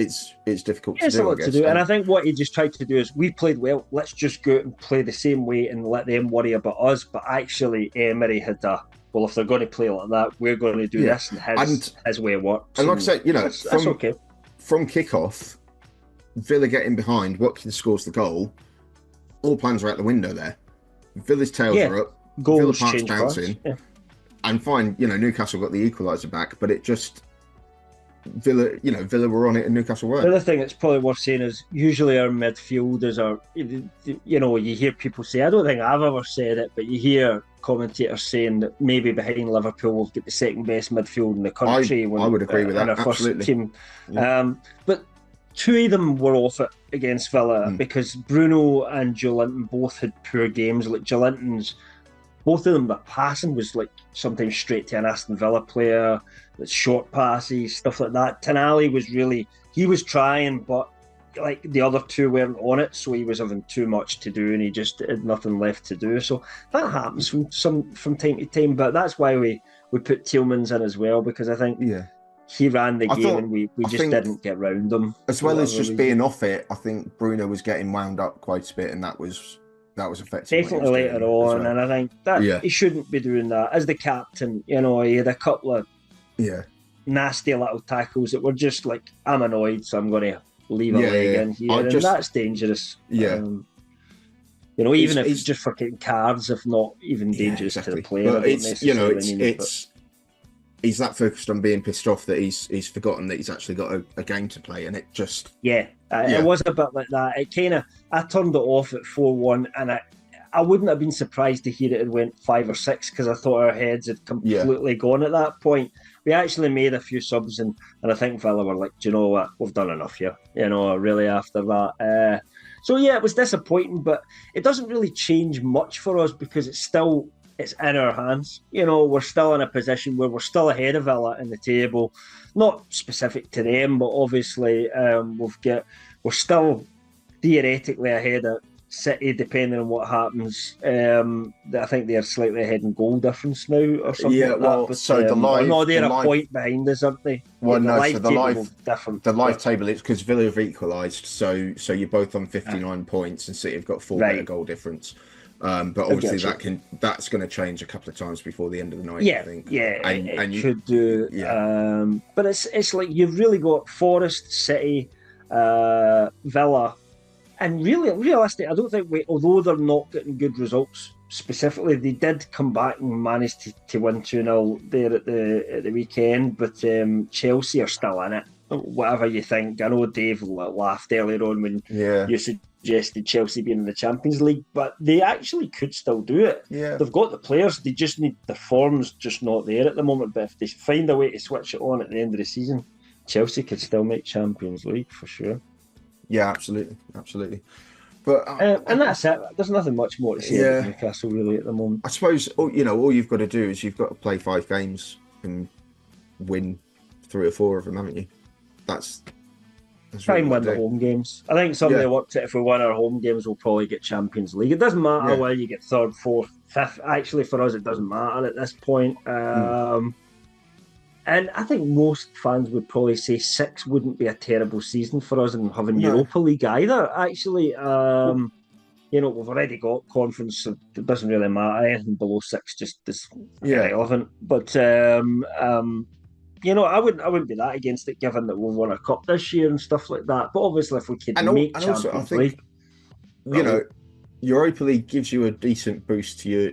Speaker 2: difficult to do, I guess.
Speaker 3: And I think what he just tried to do is, we played well, let's just go out and play the same way and let them worry about us. But actually Emery had if they're going to play like that, we're going to do this, and his way works.
Speaker 2: And like I said, that's
Speaker 3: okay.
Speaker 2: From kickoff, Villa getting behind, Watkins scores the goal, all plans are out the window there. Villa's tails are up,
Speaker 3: goals,
Speaker 2: Villa Park's bouncing, and fine, Newcastle got the equaliser back, but it just Villa were on it and Newcastle weren't.
Speaker 3: The other thing that's probably worth saying is usually our midfielders are, you hear people say, I don't think I've ever said it, but you hear commentators saying that maybe behind Liverpool we've got the second best midfield in the country.
Speaker 2: I would agree with that,
Speaker 3: our
Speaker 2: absolutely.
Speaker 3: First team.
Speaker 2: Yeah.
Speaker 3: But 2 of them were off it against Villa because Bruno and Joelinton both had poor games. Like Joelinton's, both of them, the passing was like sometimes straight to an Aston Villa player, with short passes, stuff like that. Tonali he was trying, but like the other 2 weren't on it, so he was having too much to do and he just had nothing left to do. So that happens from time to time, but that's why we put Tielemans in as well, because I think he ran the game and we just didn't get round him.
Speaker 2: As well as just being off it, I think Bruno was getting wound up quite a bit, and that was effective.
Speaker 3: Definitely later on, well. And I think that he shouldn't be doing that. As the captain, he had a couple of nasty little tackles that were just like, I'm annoyed, so I'm going to leave a leg in here, and that's dangerous. Even if it's just for getting cards, if not even dangerous to the player.
Speaker 2: But he's that focused on being pissed off that he's forgotten that he's actually got a game to play, and it just
Speaker 3: it was a bit like that. It kind of, I turned it off at 4-1, and I wouldn't have been surprised to hear it had went 5 or 6, because I thought our heads had completely gone at that point. We actually made a few subs, and I think Villa were like, do you know what, we've done enough here, really, after that. So yeah, it was disappointing, but it doesn't really change much for us because it's in our hands. We're still in a position where we're still ahead of Villa in the table, not specific to them, but obviously we're still theoretically ahead of City, depending on what happens. I think they're slightly ahead in goal difference now, or something.
Speaker 2: Yeah,
Speaker 3: like
Speaker 2: well,
Speaker 3: that. But,
Speaker 2: so the live,
Speaker 3: no, they're
Speaker 2: the
Speaker 3: a
Speaker 2: live,
Speaker 3: point behind us, aren't they?
Speaker 2: well,
Speaker 3: Yeah,
Speaker 2: no, so
Speaker 3: different.
Speaker 2: the live table is because Villa have equalised, so you're both on 59 points, and City have got 4 better goal difference. But obviously that's going to change a couple of times before the end of the night.
Speaker 3: Yeah,
Speaker 2: I think.
Speaker 3: yeah,
Speaker 2: and
Speaker 3: you should do.
Speaker 2: Yeah.
Speaker 3: But it's like you've really got Forest, City, Villa. And really, realistically, I don't think although they're not getting good results specifically, they did come back and manage to win 2-0 there at the weekend. But Chelsea are still in it, whatever you think. I know Dave laughed earlier on when you suggested Chelsea being in the Champions League, but they actually could still do it.
Speaker 2: Yeah.
Speaker 3: They've got the players, they just need the form's just not there at the moment. But if they find a way to switch it on at the end of the season, Chelsea could still make Champions League for sure.
Speaker 2: Yeah, absolutely. But
Speaker 3: and that's it. There's nothing much more to say about Newcastle really at the moment.
Speaker 2: I suppose all you've got to do is you've got to play 5 games and win 3 or 4 of them, haven't you? That's
Speaker 3: try and win the home games. I think somebody worked it. If we win our home games, we'll probably get Champions League. It doesn't matter whether you get 3rd, 4th, 5th. Actually, for us, it doesn't matter at this point. And I think most fans would probably say 6 wouldn't be a terrible season for us and having Europa League either. Actually, we've already got conference, so it doesn't really matter. Anything below 6 just is irrelevant. But I wouldn't be that against it, given that we've won a cup this year and stuff like that. But obviously, if we could make Champions League,
Speaker 2: Europa League gives you a decent boost to your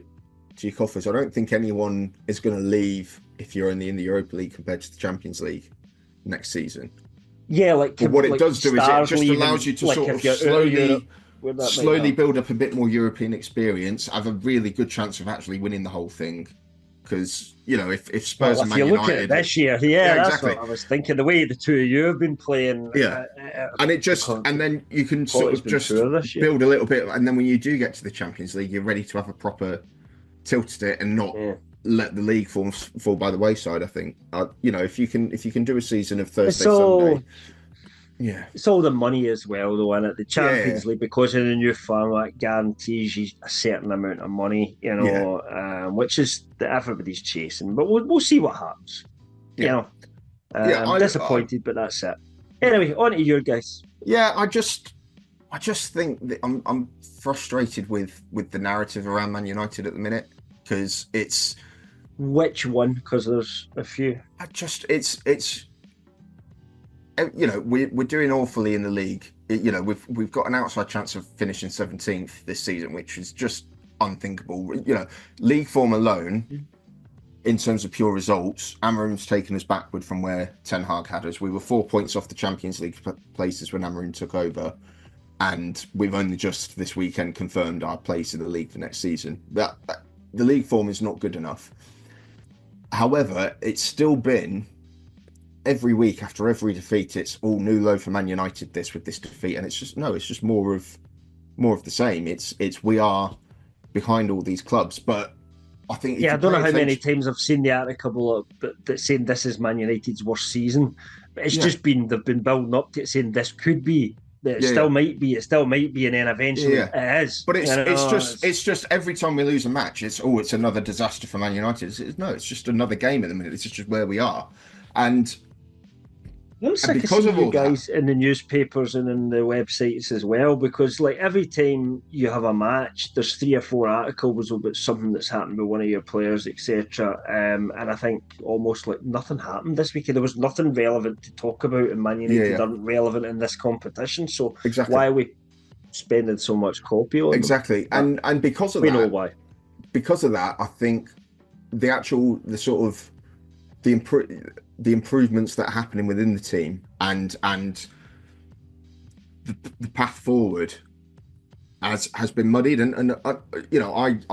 Speaker 2: coffers. I don't think anyone is going to leave if you're only in the Europa League compared to the Champions League next season.
Speaker 3: Yeah,
Speaker 2: but what it does do is it just allows you to sort of slowly build up a bit more European experience, have a really good chance of actually winning the whole thing. Because if Spurs and Man United,
Speaker 3: look at it this year, that's what I was thinking. The way the two of you have been playing,
Speaker 2: and then you can sort of just build a little bit, and then when you do get to the Champions League, you're ready to have a proper tilted it and not let the league forms fall by the wayside. I think if you can do a season of Thursday, Sunday,
Speaker 3: it's all the money as well, though, isn't it? The Champions League, because of the new format, guarantees you a certain amount of money, which is that everybody's chasing. But we'll see what happens. I'm disappointed, but that's it. Anyway, on to your guys.
Speaker 2: Yeah, I just think that I'm frustrated with the narrative around Man United at the minute, because it's
Speaker 3: which one? Because there's a few.
Speaker 2: We're doing awfully in the league. We've got an outside chance of finishing 17th this season, which is just unthinkable. League form alone, in terms of pure results, Amorim's taken us backward from where Ten Hag had us. We were 4 points off the Champions League places when Amorim took over, and we've only just this weekend confirmed our place in the league for next season. The league form is not good enough. However, it's still been every week after every defeat, it's all new low for Man United with this defeat, and it's just more of the same. It's we are behind all these clubs, but I think
Speaker 3: I don't know how many times I've seen the article that saying this is Man United's worst season, but it's just been they've been building up to it, saying this could be. It still might be, and then eventually it is.
Speaker 2: But it's just every time we lose a match, it's another disaster for Man United. It's just another game at the minute. It's just where we are, and
Speaker 3: I'm sick of seeing you guys in the newspapers and in the websites as well, because like every time you have a match, there's 3 or 4 articles about something that's happened with one of your players, etc. And I think almost like nothing happened this weekend. There was nothing relevant to talk about, and Man United aren't relevant in this competition. So why are we spending so much copy on them?
Speaker 2: And because of
Speaker 3: we know why.
Speaker 2: Because of that, I think the improvements that are happening within the team and the path forward has been muddied, and I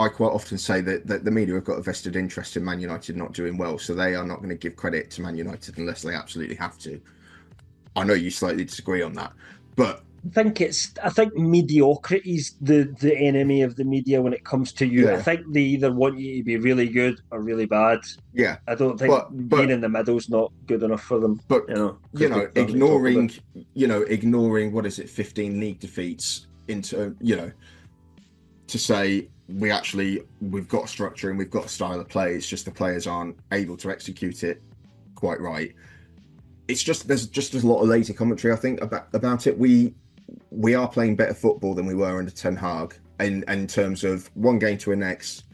Speaker 2: quite often say that the media have got a vested interest in Man United not doing well, so they are not going to give credit to Man United unless they absolutely have to. I know you slightly disagree on that, but
Speaker 3: I think mediocrity is the enemy of the media when it comes to you. I
Speaker 2: Yeah,
Speaker 3: think they either want you to be really good or really bad.
Speaker 2: yeah.
Speaker 3: I don't think being
Speaker 2: But
Speaker 3: in the middle is not good enough for them,
Speaker 2: but
Speaker 3: because they've nothing to talk about.
Speaker 2: ignoring what is it, 15 league defeats into to say we've got a structure and we've got a style of play. It's just the players aren't able to execute it quite right. It's just there's just a lot of lazy commentary, I think, about it. We are playing better football than we were under Ten Hag, in terms of one game to the next.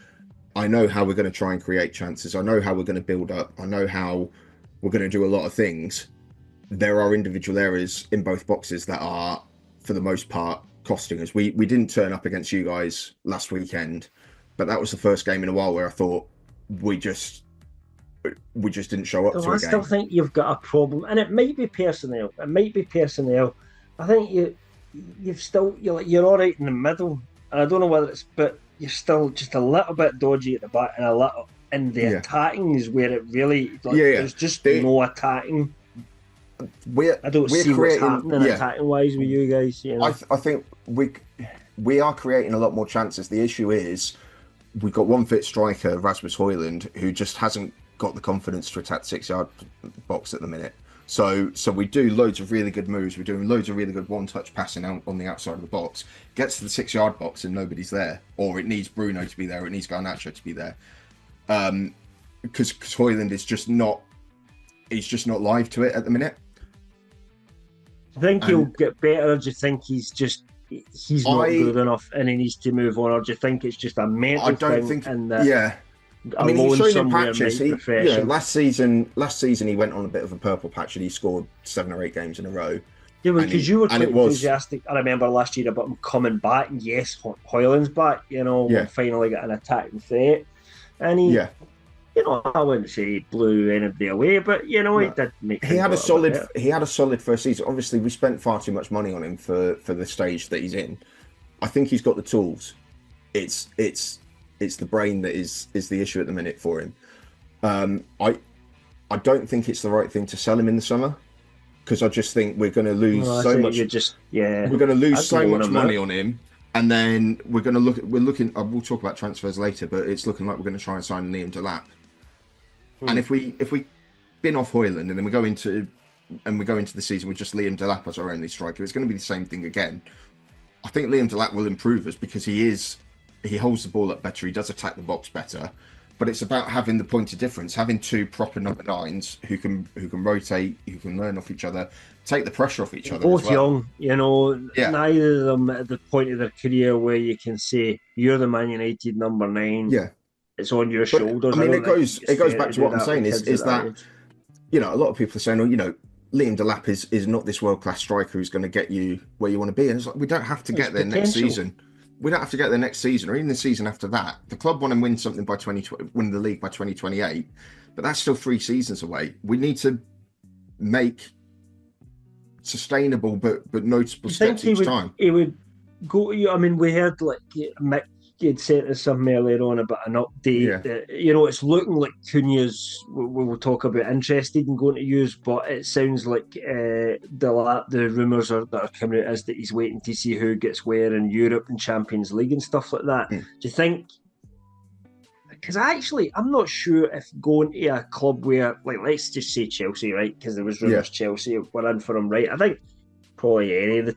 Speaker 2: I know how we're going to try and create chances. I know how we're going to build up. I know how we're going to do a lot of things. There are individual errors in both boxes that are, for the most part, costing us. We didn't turn up against you guys last weekend, but that was the first game in a while where I thought we just didn't show up to a
Speaker 3: I
Speaker 2: game.
Speaker 3: still think you've got a problem, and it might be personnel. I think you're all right in the middle, and I don't know whether it's, but you're still just a little bit dodgy at the back, and a little. And the attacking is where it really, there's just no attacking. I don't see what's happening attacking wise with you guys.
Speaker 2: I think we are creating a lot more chances. The issue is we've got one fit striker, Rasmus Højlund, who just hasn't got the confidence to attack the 6-yard box at the minute. So we do loads of really good moves. We're doing loads of really good one-touch passing out on the outside of the box. Gets to the 6-yard box and nobody's there, or it needs Bruno to be there, or it needs Garnacho to be there. Because Højlund is just not live to it at the minute.
Speaker 3: Do you think he'll get better, or do you think he's not good enough and he needs to move on, or do you think it's just a mental thing?
Speaker 2: I don't think.
Speaker 3: And
Speaker 2: I mean, he's shown in patches. Last season he went on a bit of a purple patch and he scored 7 or 8 games in a row.
Speaker 3: Yeah, because you were quite enthusiastic. I remember last year about him coming back. Yes, Højlund's back. We're finally got an attacking threat, and he. Yeah. I wouldn't say he blew anybody away, but he did make.
Speaker 2: He had a solid first season. Obviously, we spent far too much money on him for the stage that he's in. I think he's got the tools. It's the brain that is the issue at the minute for him. I don't think it's the right thing to sell him in the summer, because I just think we're going to lose so much. We're going to lose so much money on him. And then we're looking. We'll talk about transfers later, but it's looking like we're going to try and sign Liam Delap. And if we bin off Højlund and then we go into the season with just Liam Delap as our only striker, it's going to be the same thing again. I think Liam Delap will improve us because he holds the ball up better, he does attack the box better. But it's about having the point of difference, having 2 proper number 9s who can rotate, who can learn off each other, take the pressure off each other.
Speaker 3: Both young, neither of them at the point of their career where you can say you're the Man United number 9.
Speaker 2: Yeah,
Speaker 3: it's on your shoulders.
Speaker 2: I mean, it goes back to what I'm saying is that a lot of people are saying, Liam Delap is not this world class striker who's going to get you where you want to be, and it's like we don't have to get there next season. We don't have to get there next season or even the season after that. The club want to win something by win the league by 2028, but that's still 3 seasons away. We need to make sustainable but noticeable steps each time.
Speaker 3: He would go. I mean, we heard Mick had sent us something earlier on about an update. Yeah. It's looking like Cunha's. We will talk about interested in going to use, but it sounds like the rumours that are coming out is that he's waiting to see who gets where in Europe and Champions League and stuff like that. Do you think? Because I'm not sure if going to a club where, let's just say Chelsea, right? Because there was rumours Chelsea were in for him, right? I think probably any of the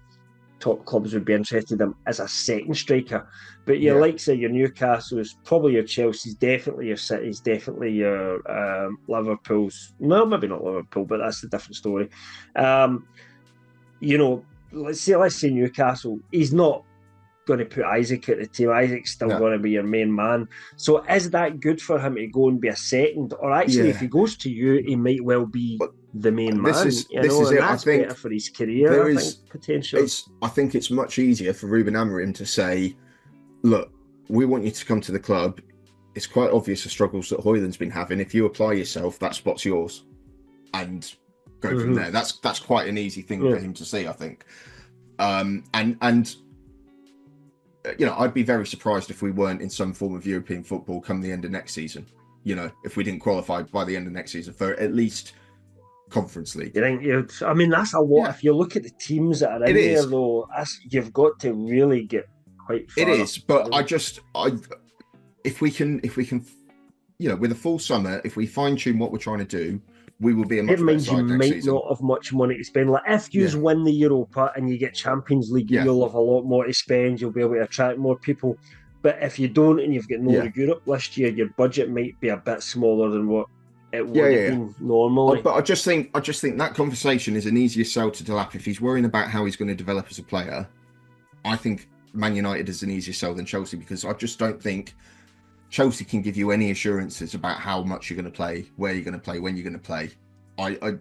Speaker 3: top clubs would be interested in him as a second striker. But your likes of your Newcastle's, probably your Chelsea's, definitely your City's, definitely your Liverpool's. No, maybe not Liverpool, but that's a different story. Let's say Newcastle. He's not going to put Isaac at the team. Isaac's still going to be your main man. So is that good for him to go and be a second? Or actually, if he goes to you, he might well be the main man. This is it. I think better for his career. I think potential.
Speaker 2: I think it's much easier for Ruben Amorim to say, "Look, we want you to come to the club. It's quite obvious the struggles that Højlund's been having. If you apply yourself, that spot's yours, and go from there." That's quite an easy thing for him to see, I think. I'd be very surprised if we weren't in some form of European football come the end of next season. If we didn't qualify by the end of next season for at least Conference League.
Speaker 3: You think I mean, that's a lot.
Speaker 2: Yeah.
Speaker 3: If you look at the teams that are in
Speaker 2: It
Speaker 3: there,
Speaker 2: is.
Speaker 3: though, you've got to really get quite far.
Speaker 2: It is, but if we can, with a full summer, if we fine tune what we're trying to do, we will be a much better side next season.
Speaker 3: Not have much money to spend. Like if you win the Europa and you get Champions League, you'll have a lot more to spend. You'll be able to attract more people. But if you don't and you've got no Europe last year, your budget might be a bit smaller than what it would have been normally.
Speaker 2: But I just think that conversation is an easier sell to Delap if he's worrying about how he's going to develop as a player. I think Man United is an easier sell than Chelsea, because I just don't think Chelsea can give you any assurances about how much you're going to play, where you're going to play, when you're going to play.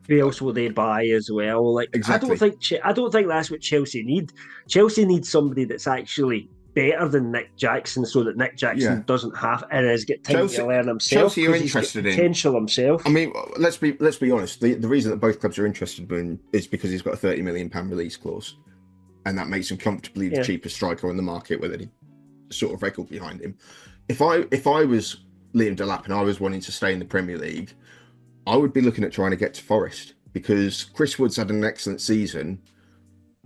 Speaker 3: Who else will they buy as well? Like,
Speaker 2: exactly.
Speaker 3: I don't think that's what Chelsea need. Chelsea needs somebody that's actually better than Nick Jackson, so that Nick Jackson doesn't have and has got time to learn himself.
Speaker 2: Chelsea are interested in
Speaker 3: potential himself.
Speaker 2: I mean, let's be honest. The reason that both clubs are interested in is because he's got a £30 million release clause, and that makes him comfortably the cheapest striker on the market with any sort of record behind him. If I was Liam Delap and I was wanting to stay in the Premier League, I would be looking at trying to get to Forest, because Chris Wood's had an excellent season,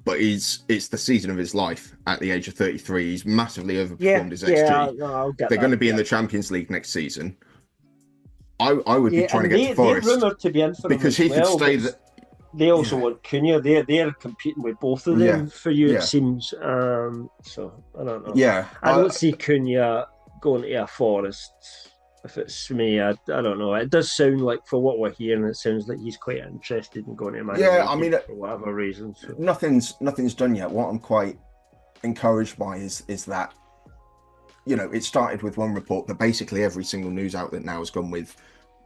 Speaker 2: but it's the season of his life at the age of 33. He's massively overperformed his XG. They're going to be in the Champions League next season. I would be trying to get to Forest.
Speaker 3: They're rumoured to be in for
Speaker 2: because he could stay.
Speaker 3: They also want Cunha. They're competing with both of them for you, it seems. So I don't know.
Speaker 2: Yeah,
Speaker 3: I don't see Cunha going to a Forest. If it's me, I don't know. It does sound like, for what we're hearing, it sounds like he's quite interested in going to Man United.
Speaker 2: I mean,
Speaker 3: for whatever reason. So.
Speaker 2: Nothing's done yet. What I'm quite encouraged by is that, it started with one report, but basically every single news outlet now has gone with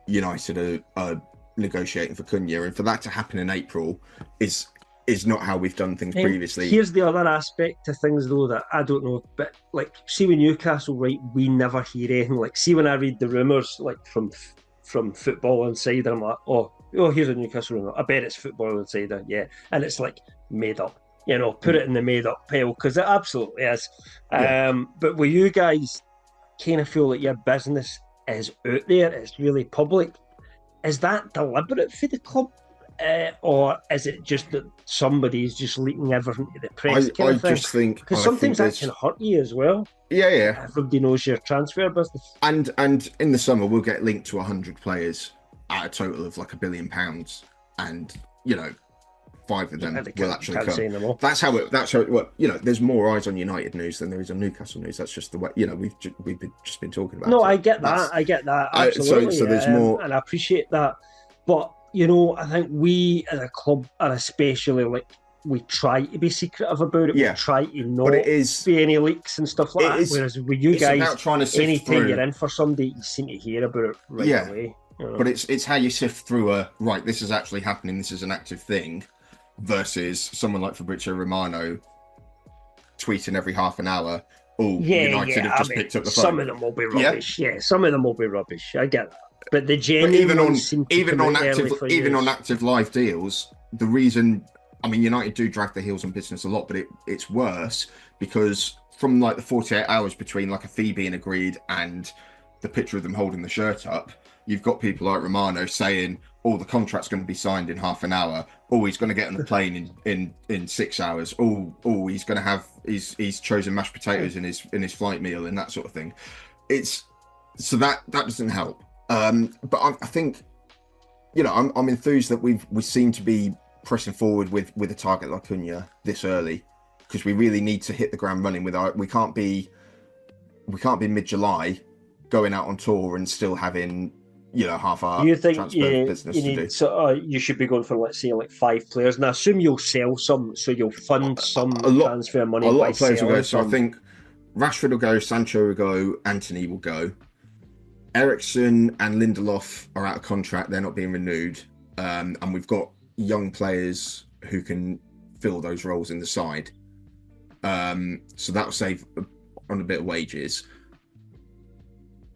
Speaker 2: United are negotiating for Cunha, and for that to happen in April is not how we've done things previously.
Speaker 3: Here's the other aspect to things, though, that I don't know, but like, see, with Newcastle, right, we never hear anything. Like, see, when I read the rumours, like from Football Insider, I'm like, oh, here's a Newcastle rumour. I bet it's Football Insider, and it's like made up. Put it in the made up pile, because it absolutely is. But with you guys, kind of feel like your business is out there, it's really public. Is that deliberate for the club? Or is it just that somebody's just leaking everything to the press?
Speaker 2: I just think,
Speaker 3: because sometimes that can hurt you as well.
Speaker 2: Yeah.
Speaker 3: Everybody knows your transfer business.
Speaker 2: And in the summer we'll get linked to 100 players at a total of like £1 billion, and 5 of them will actually come. That's how it works. There's more eyes on United news than there is on Newcastle news. That's just the way. We've just been talking about.
Speaker 3: No, I get that. Absolutely.
Speaker 2: So there's more,
Speaker 3: and I appreciate that, but. I think we as a club, and especially we try to be secretive about it. We try to not be any leaks and stuff like that. Whereas with you guys, anytime you're in for somebody, you seem to hear about it right away.
Speaker 2: But it's how you sift through this is actually happening, this is an active thing, versus someone like Fabrizio Romano tweeting every half an hour, United have just picked up the phone.
Speaker 3: Some of them will be rubbish. Some of them will be rubbish. I get that. But the genuine
Speaker 2: even on active live deals, the reason, United do drag their heels on business a lot, but it's worse because from like the 48 hours between like a fee being agreed and the picture of them holding the shirt up, you've got people like Romano saying, the contract's going to be signed in half an hour. He's going to get on a plane in 6 hours. He's going to have he's chosen mashed potatoes in his flight meal and that sort of thing. So that doesn't help. But I think, I'm enthused that we seem to be pressing forward with a target like Cunha this early, because we really need to hit the ground running with we can't be mid-July going out on tour and still having half our transfer business to do.
Speaker 3: So you should be going for, let's say, like 5 players, and I assume you'll sell some, so you'll fund some transfer money.
Speaker 2: A lot of players will go. So I think Rashford will go, Sancho will go, Anthony will go. Eriksen and Lindelof are out of contract; they're not being renewed, and we've got young players who can fill those roles in the side. So that will save on a bit of wages.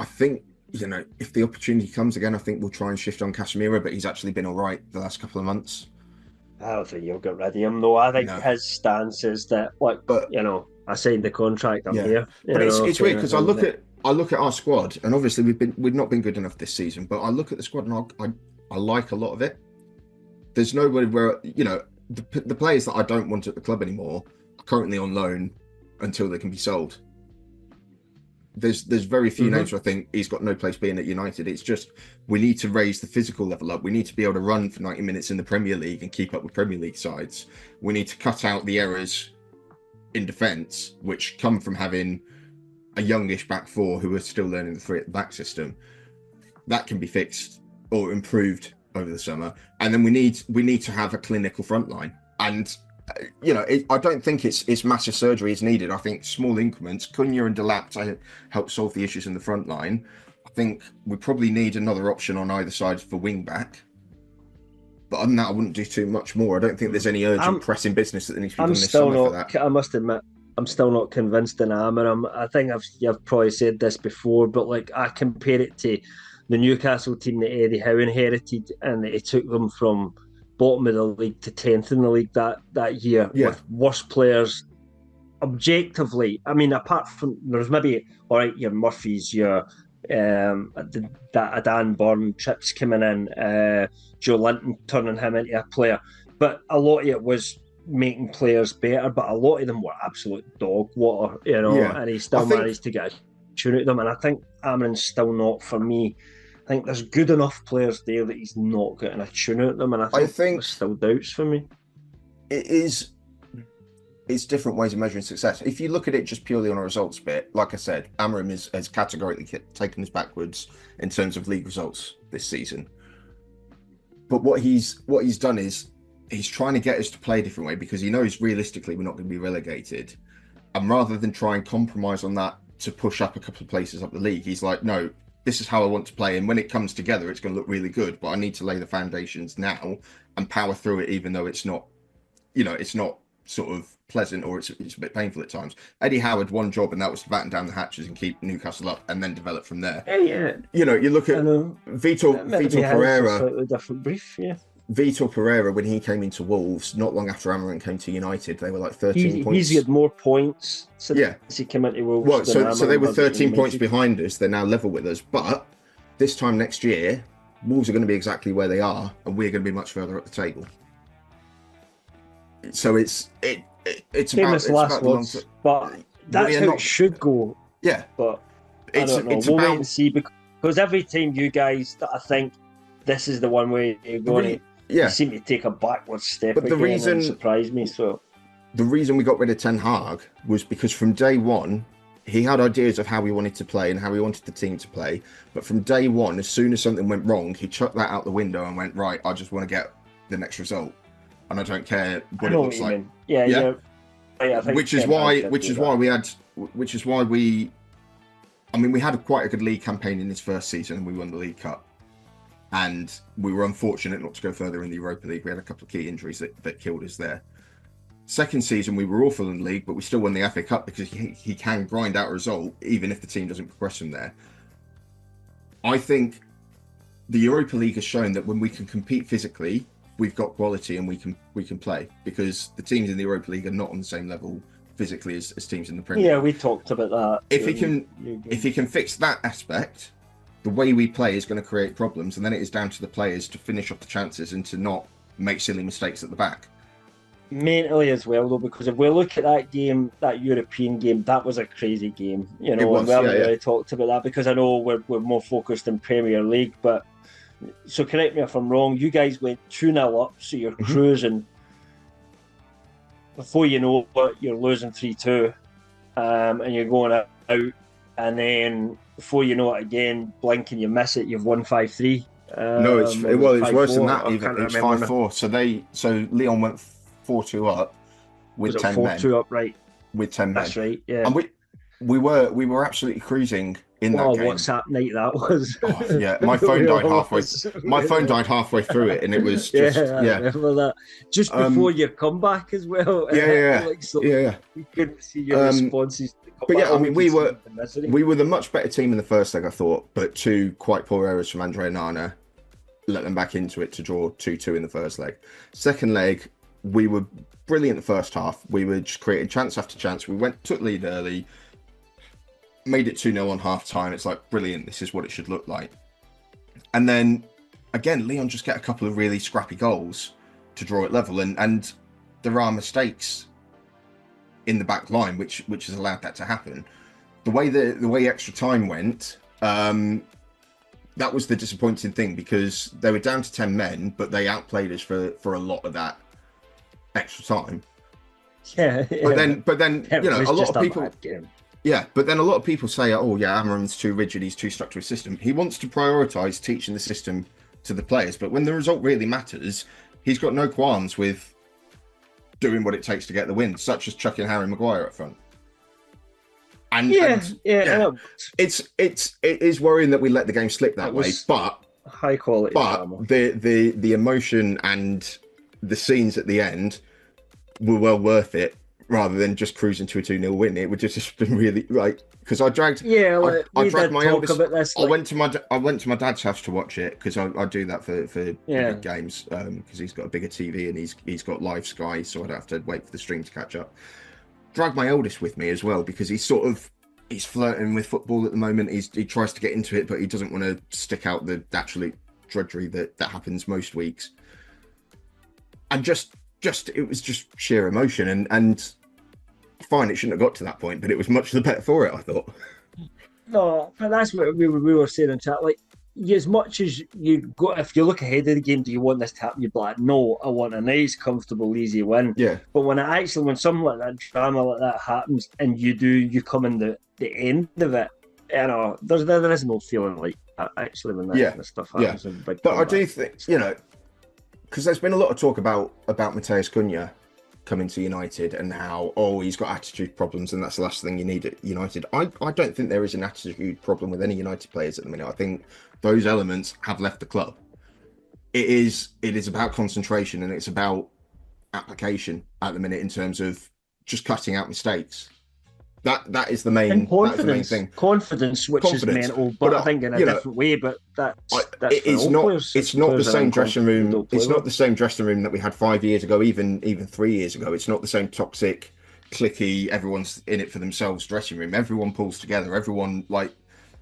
Speaker 2: I think, if the opportunity comes again, I think we'll try and shift on Casemiro, but he's actually been all right the last couple of months.
Speaker 3: I don't think you'll get rid of him, though. I think his stance is that, I signed the contract, I'm here.
Speaker 2: But it's weird, because I look at our squad, and obviously we've not been good enough this season, but I look at the squad and I like a lot of it. there's nobody where, the players that I don't want at the club anymore are currently on loan until they can be sold. There's very few names where I think he's got no place being at United. It's just, we need to raise the physical level up. We need to be able to run for 90 minutes in the Premier League and keep up with Premier League sides. We need to cut out the errors in defence, which come from having a youngish back four who are still learning the three at the back system. That can be fixed or improved over the summer. And then we need to have a clinical front line. And I don't think it's massive surgery is needed. I think small increments, Cunha and Delap to help solve the issues in the front line. I think we probably need another option on either side for wing back. But other than that, I wouldn't do too much more. I don't think there's any urgent pressing business that needs to be done this summer for that.
Speaker 3: I must admit, I'm still not convinced in Amorim. I think I've probably said this before, but like I compare it to the Newcastle team that Eddie Howe inherited, and he took them from bottom of the league to 10th in the league that year with worse players objectively. I mean, apart from there's maybe your Murphys, your that Dan Burn trips coming in, Joe Linton turning him into a player, but a lot of it was making players better, but a lot of them were absolute dog water, and he still managed to get a tune out of them. And I think Amorim's still not, for me. I think there's good enough players there that he's not getting a tune out of them, and I think there's still doubts for me.
Speaker 2: It's different ways of measuring success. If you look at it just purely on a results bit, like I said, Amorim has categorically taken us backwards in terms of league results this season. But what he's done is he's trying to get us to play a different way because he knows realistically we're not going to be relegated. And rather than try and compromise on that to push up a couple of places up the league, he's like, no, this is how I want to play, and when it comes together, it's going to look really good. But I need to lay the foundations now and power through it, even though it's not, it's not sort of pleasant or it's a bit painful at times. Eddie Howe had one job, and that was to batten down the hatches and keep Newcastle up, and then develop from there.
Speaker 3: Yeah.
Speaker 2: You look at Vitor Pereira.
Speaker 3: A slightly different brief, yeah.
Speaker 2: Vitor Pereira, when he came into Wolves, not long after Amorim came to United, they were like 13 points.
Speaker 3: He's had more points since he came into Wolves.
Speaker 2: Well, so they were 13 points behind us. They're now level with us. But this time next year, Wolves are going to be exactly where they are, and we're going to be much further up the table. So it's
Speaker 3: famous last words, but that's how it should go.
Speaker 2: Yeah,
Speaker 3: but I don't know. We'll wait and see, because every time you guys that I think this is the one way you're going. You seem to take a backward step, but and surprised me. So
Speaker 2: the reason we got rid of Ten Hag was because from day one he had ideas of how we wanted to play and how we wanted the team to play. But from day one, as soon as something went wrong, he chucked that out the window and went, right, I just want to get the next result, and I don't care what it looks like.
Speaker 3: Yeah.
Speaker 2: Which is why we had quite a good league campaign in this first season, and we won the League Cup. And we were unfortunate not to go further in the Europa League. We had a couple of key injuries that killed us there. Second season, we were awful in the league, but we still won the FA Cup because he can grind out a result, even if the team doesn't progress from there. I think the Europa League has shown that when we can compete physically, we've got quality and we can play, because the teams in the Europa League are not on the same level physically as teams in the Premier League.
Speaker 3: Yeah, we talked about that.
Speaker 2: If he can fix that aspect, the way we play is going to create problems, and then it is down to the players to finish off the chances and to not make silly mistakes at the back.
Speaker 3: Mentally as well, though, because if we look at that game, that European game, that was a crazy game. We haven't really talked about that because I know we're more focused in Premier League. But so correct me if I'm wrong. You guys went 2-0 up, so you're cruising. Before you know it, you're losing 3-2, and you're going out, and then before you know it again, blink and you miss it, you've won 5-3.
Speaker 2: No, it's worse than that. Even it's 5-4. So Lyon went 4-2 up with 10 men.
Speaker 3: 4-2 up, right?
Speaker 2: With 10 men.
Speaker 3: That's right. Yeah.
Speaker 2: And we were absolutely cruising in that game.
Speaker 3: WhatsApp night that was.
Speaker 2: Oh, yeah, my phone died halfway. My phone died halfway through it, and it was just
Speaker 3: I remember that. Just before your comeback as well. We couldn't see your responses.
Speaker 2: But yeah, I mean, we were the much better team in the first leg, I thought, but two quite poor errors from Andre Nana let them back into it to draw 2-2 in the first leg. Second leg, we were brilliant the first half. We were just creating chance after chance. We took lead early, made it 2-0 on half time. It's like, brilliant, this is what it should look like. And then again, Lyon just get a couple of really scrappy goals, to draw it level, and there are mistakes in the back line which has allowed that to happen. The way extra time went, that was the disappointing thing, because they were down to 10 men, but they outplayed us for a lot of that extra time.
Speaker 3: Yeah.
Speaker 2: But then you know, a lot of people. Yeah, but then a lot of people say, oh yeah, Amarim's too rigid, he's too stuck to his system. He wants to prioritise teaching the system to the players, but when the result really matters, he's got no qualms with doing what it takes to get the win, such as chucking Harry Maguire up front. And it is worrying that we let the game slip that way, but
Speaker 3: high quality.
Speaker 2: But the emotion and the scenes at the end were well worth it, rather than just cruising to a 2-0 win. It would just been really because I dragged my eldest. I went to my dad's house to watch it, because I do that for big games, because he's got a bigger TV and he's got live Sky, so I don't have to wait for the stream to catch up. Drag my eldest with me as well, because he's flirting with football at the moment. He tries to get into it, but he doesn't want to stick out the absolute drudgery that happens most weeks. And it was just sheer emotion, and fine, it shouldn't have got to that point, but it was much the better for it, I thought.
Speaker 3: No, but that's what we were saying in chat. Like, as much as you go, if you look ahead of the game, do you want this to happen? You'd be like, no, I want a nice, comfortable, easy win.
Speaker 2: Yeah.
Speaker 3: But when something like that, drama like that happens, and you come in the end of it, you know, there is no feeling like that, actually, when that kind of stuff happens.
Speaker 2: Yeah. But I do think, you know, because there's been a lot of talk about Matheus Cunha coming to United and how, he's got attitude problems and that's the last thing you need at United. I don't think there is an attitude problem with any United players at the minute. I think those elements have left the club. It is about concentration, and it's about application at the minute, in terms of just cutting out mistakes. That is the main,
Speaker 3: and confidence,
Speaker 2: that's the main thing.
Speaker 3: Confidence, which is mental, but I think in a different way. But it's
Speaker 2: not the same dressing room. It's not the same dressing room that we had 5 years ago, even 3 years ago. It's not the same toxic, cliquey, everyone's in it for themselves dressing room. Everyone pulls together. Everyone, like,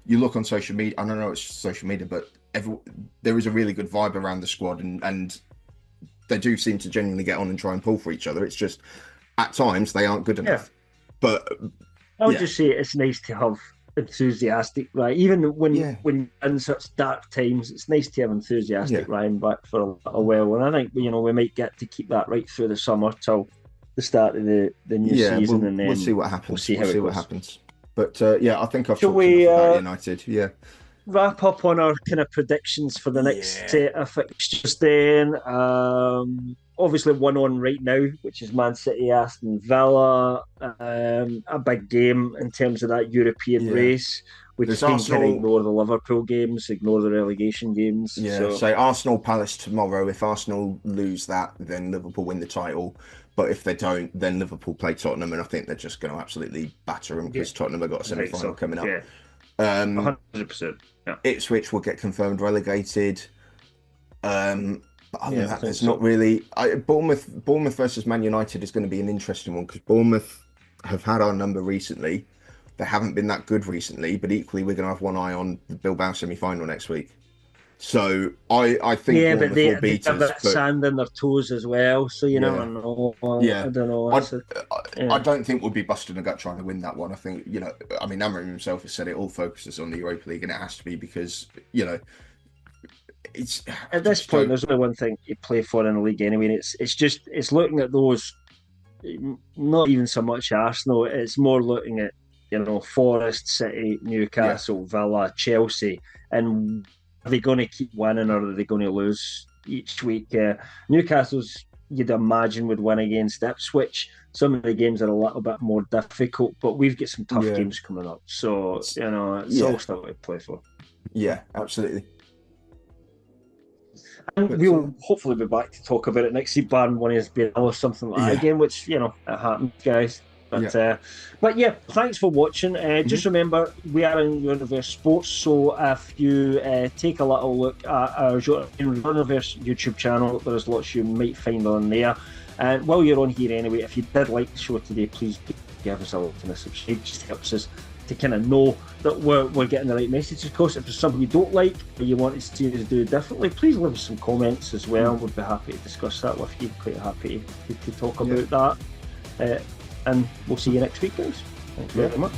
Speaker 2: you look on social media. I don't know it's social media, but there is a really good vibe around the squad, and they do seem to genuinely get on and try and pull for each other. It's just at times they aren't good enough. But
Speaker 3: I would just say it's nice to have enthusiastic, right? Even when in such dark times, it's nice to have enthusiastic Ryan back for a while. And I think, you know, we might get to keep that right through the summer till the start of the new season, and then
Speaker 2: we'll see what happens.
Speaker 3: We'll see what happens.
Speaker 2: But I think I've talked enough about United. Yeah.
Speaker 3: Wrap up on our kind of predictions for the next set of fixtures then. Obviously one on right now, which is Man City, Aston Villa. A big game in terms of that European race. We just kind of ignore the Liverpool games, ignore the relegation games.
Speaker 2: Yeah, so Arsenal Palace tomorrow. If Arsenal lose that, then Liverpool win the title. But if they don't, then Liverpool play Tottenham, and I think they're just going to absolutely batter them, because Tottenham have got a semi-final coming up.
Speaker 3: Yeah. 100%. Yeah.
Speaker 2: Ipswich will get confirmed relegated. But other than that, there's not really. Bournemouth versus Man United is going to be an interesting one, because Bournemouth have had our number recently. They haven't been that good recently, but equally we're going to have one eye on the Bilbao semi-final next week. So I think Bournemouth will beat us.
Speaker 3: They have sand in their toes as well, so you never know. I don't know.
Speaker 2: I don't think we'll be busting a gut trying to win that one. I think, you know, I mean, Amarim himself has said it all focuses on the Europa League, and it has to be, because, you know, it's
Speaker 3: at this point there's only one thing you play for in the league anyway, and it's looking at those, not even so much Arsenal, it's more looking at, you know, Forest, City, Newcastle, Villa, Chelsea, and are they going to keep winning, or are they going to lose each week? Newcastle's, you'd imagine, would win against Ipswich. Some of the games are a little bit more difficult, but we've got some tough games coming up, so you know, it's all stuff to play for.
Speaker 2: Yeah, absolutely.
Speaker 3: And we'll hopefully be back to talk about it next season, barring one is being or something like that again, which, you know, it happens, guys. But yeah, thanks for watching. Just remember, we are in Universe Sports, so if you take a little look at our Universe YouTube channel, there's lots you might find on there. And while you're on here anyway, if you did like the show today, please give us a like and a subscribe. It just helps us to kind of know that we're getting the right message across. If there's something you don't like or you want us to do differently, please leave us some comments as well. We'd be happy to discuss that with you. Quite happy to talk about that. And we'll see you next week, guys. Thanks very much.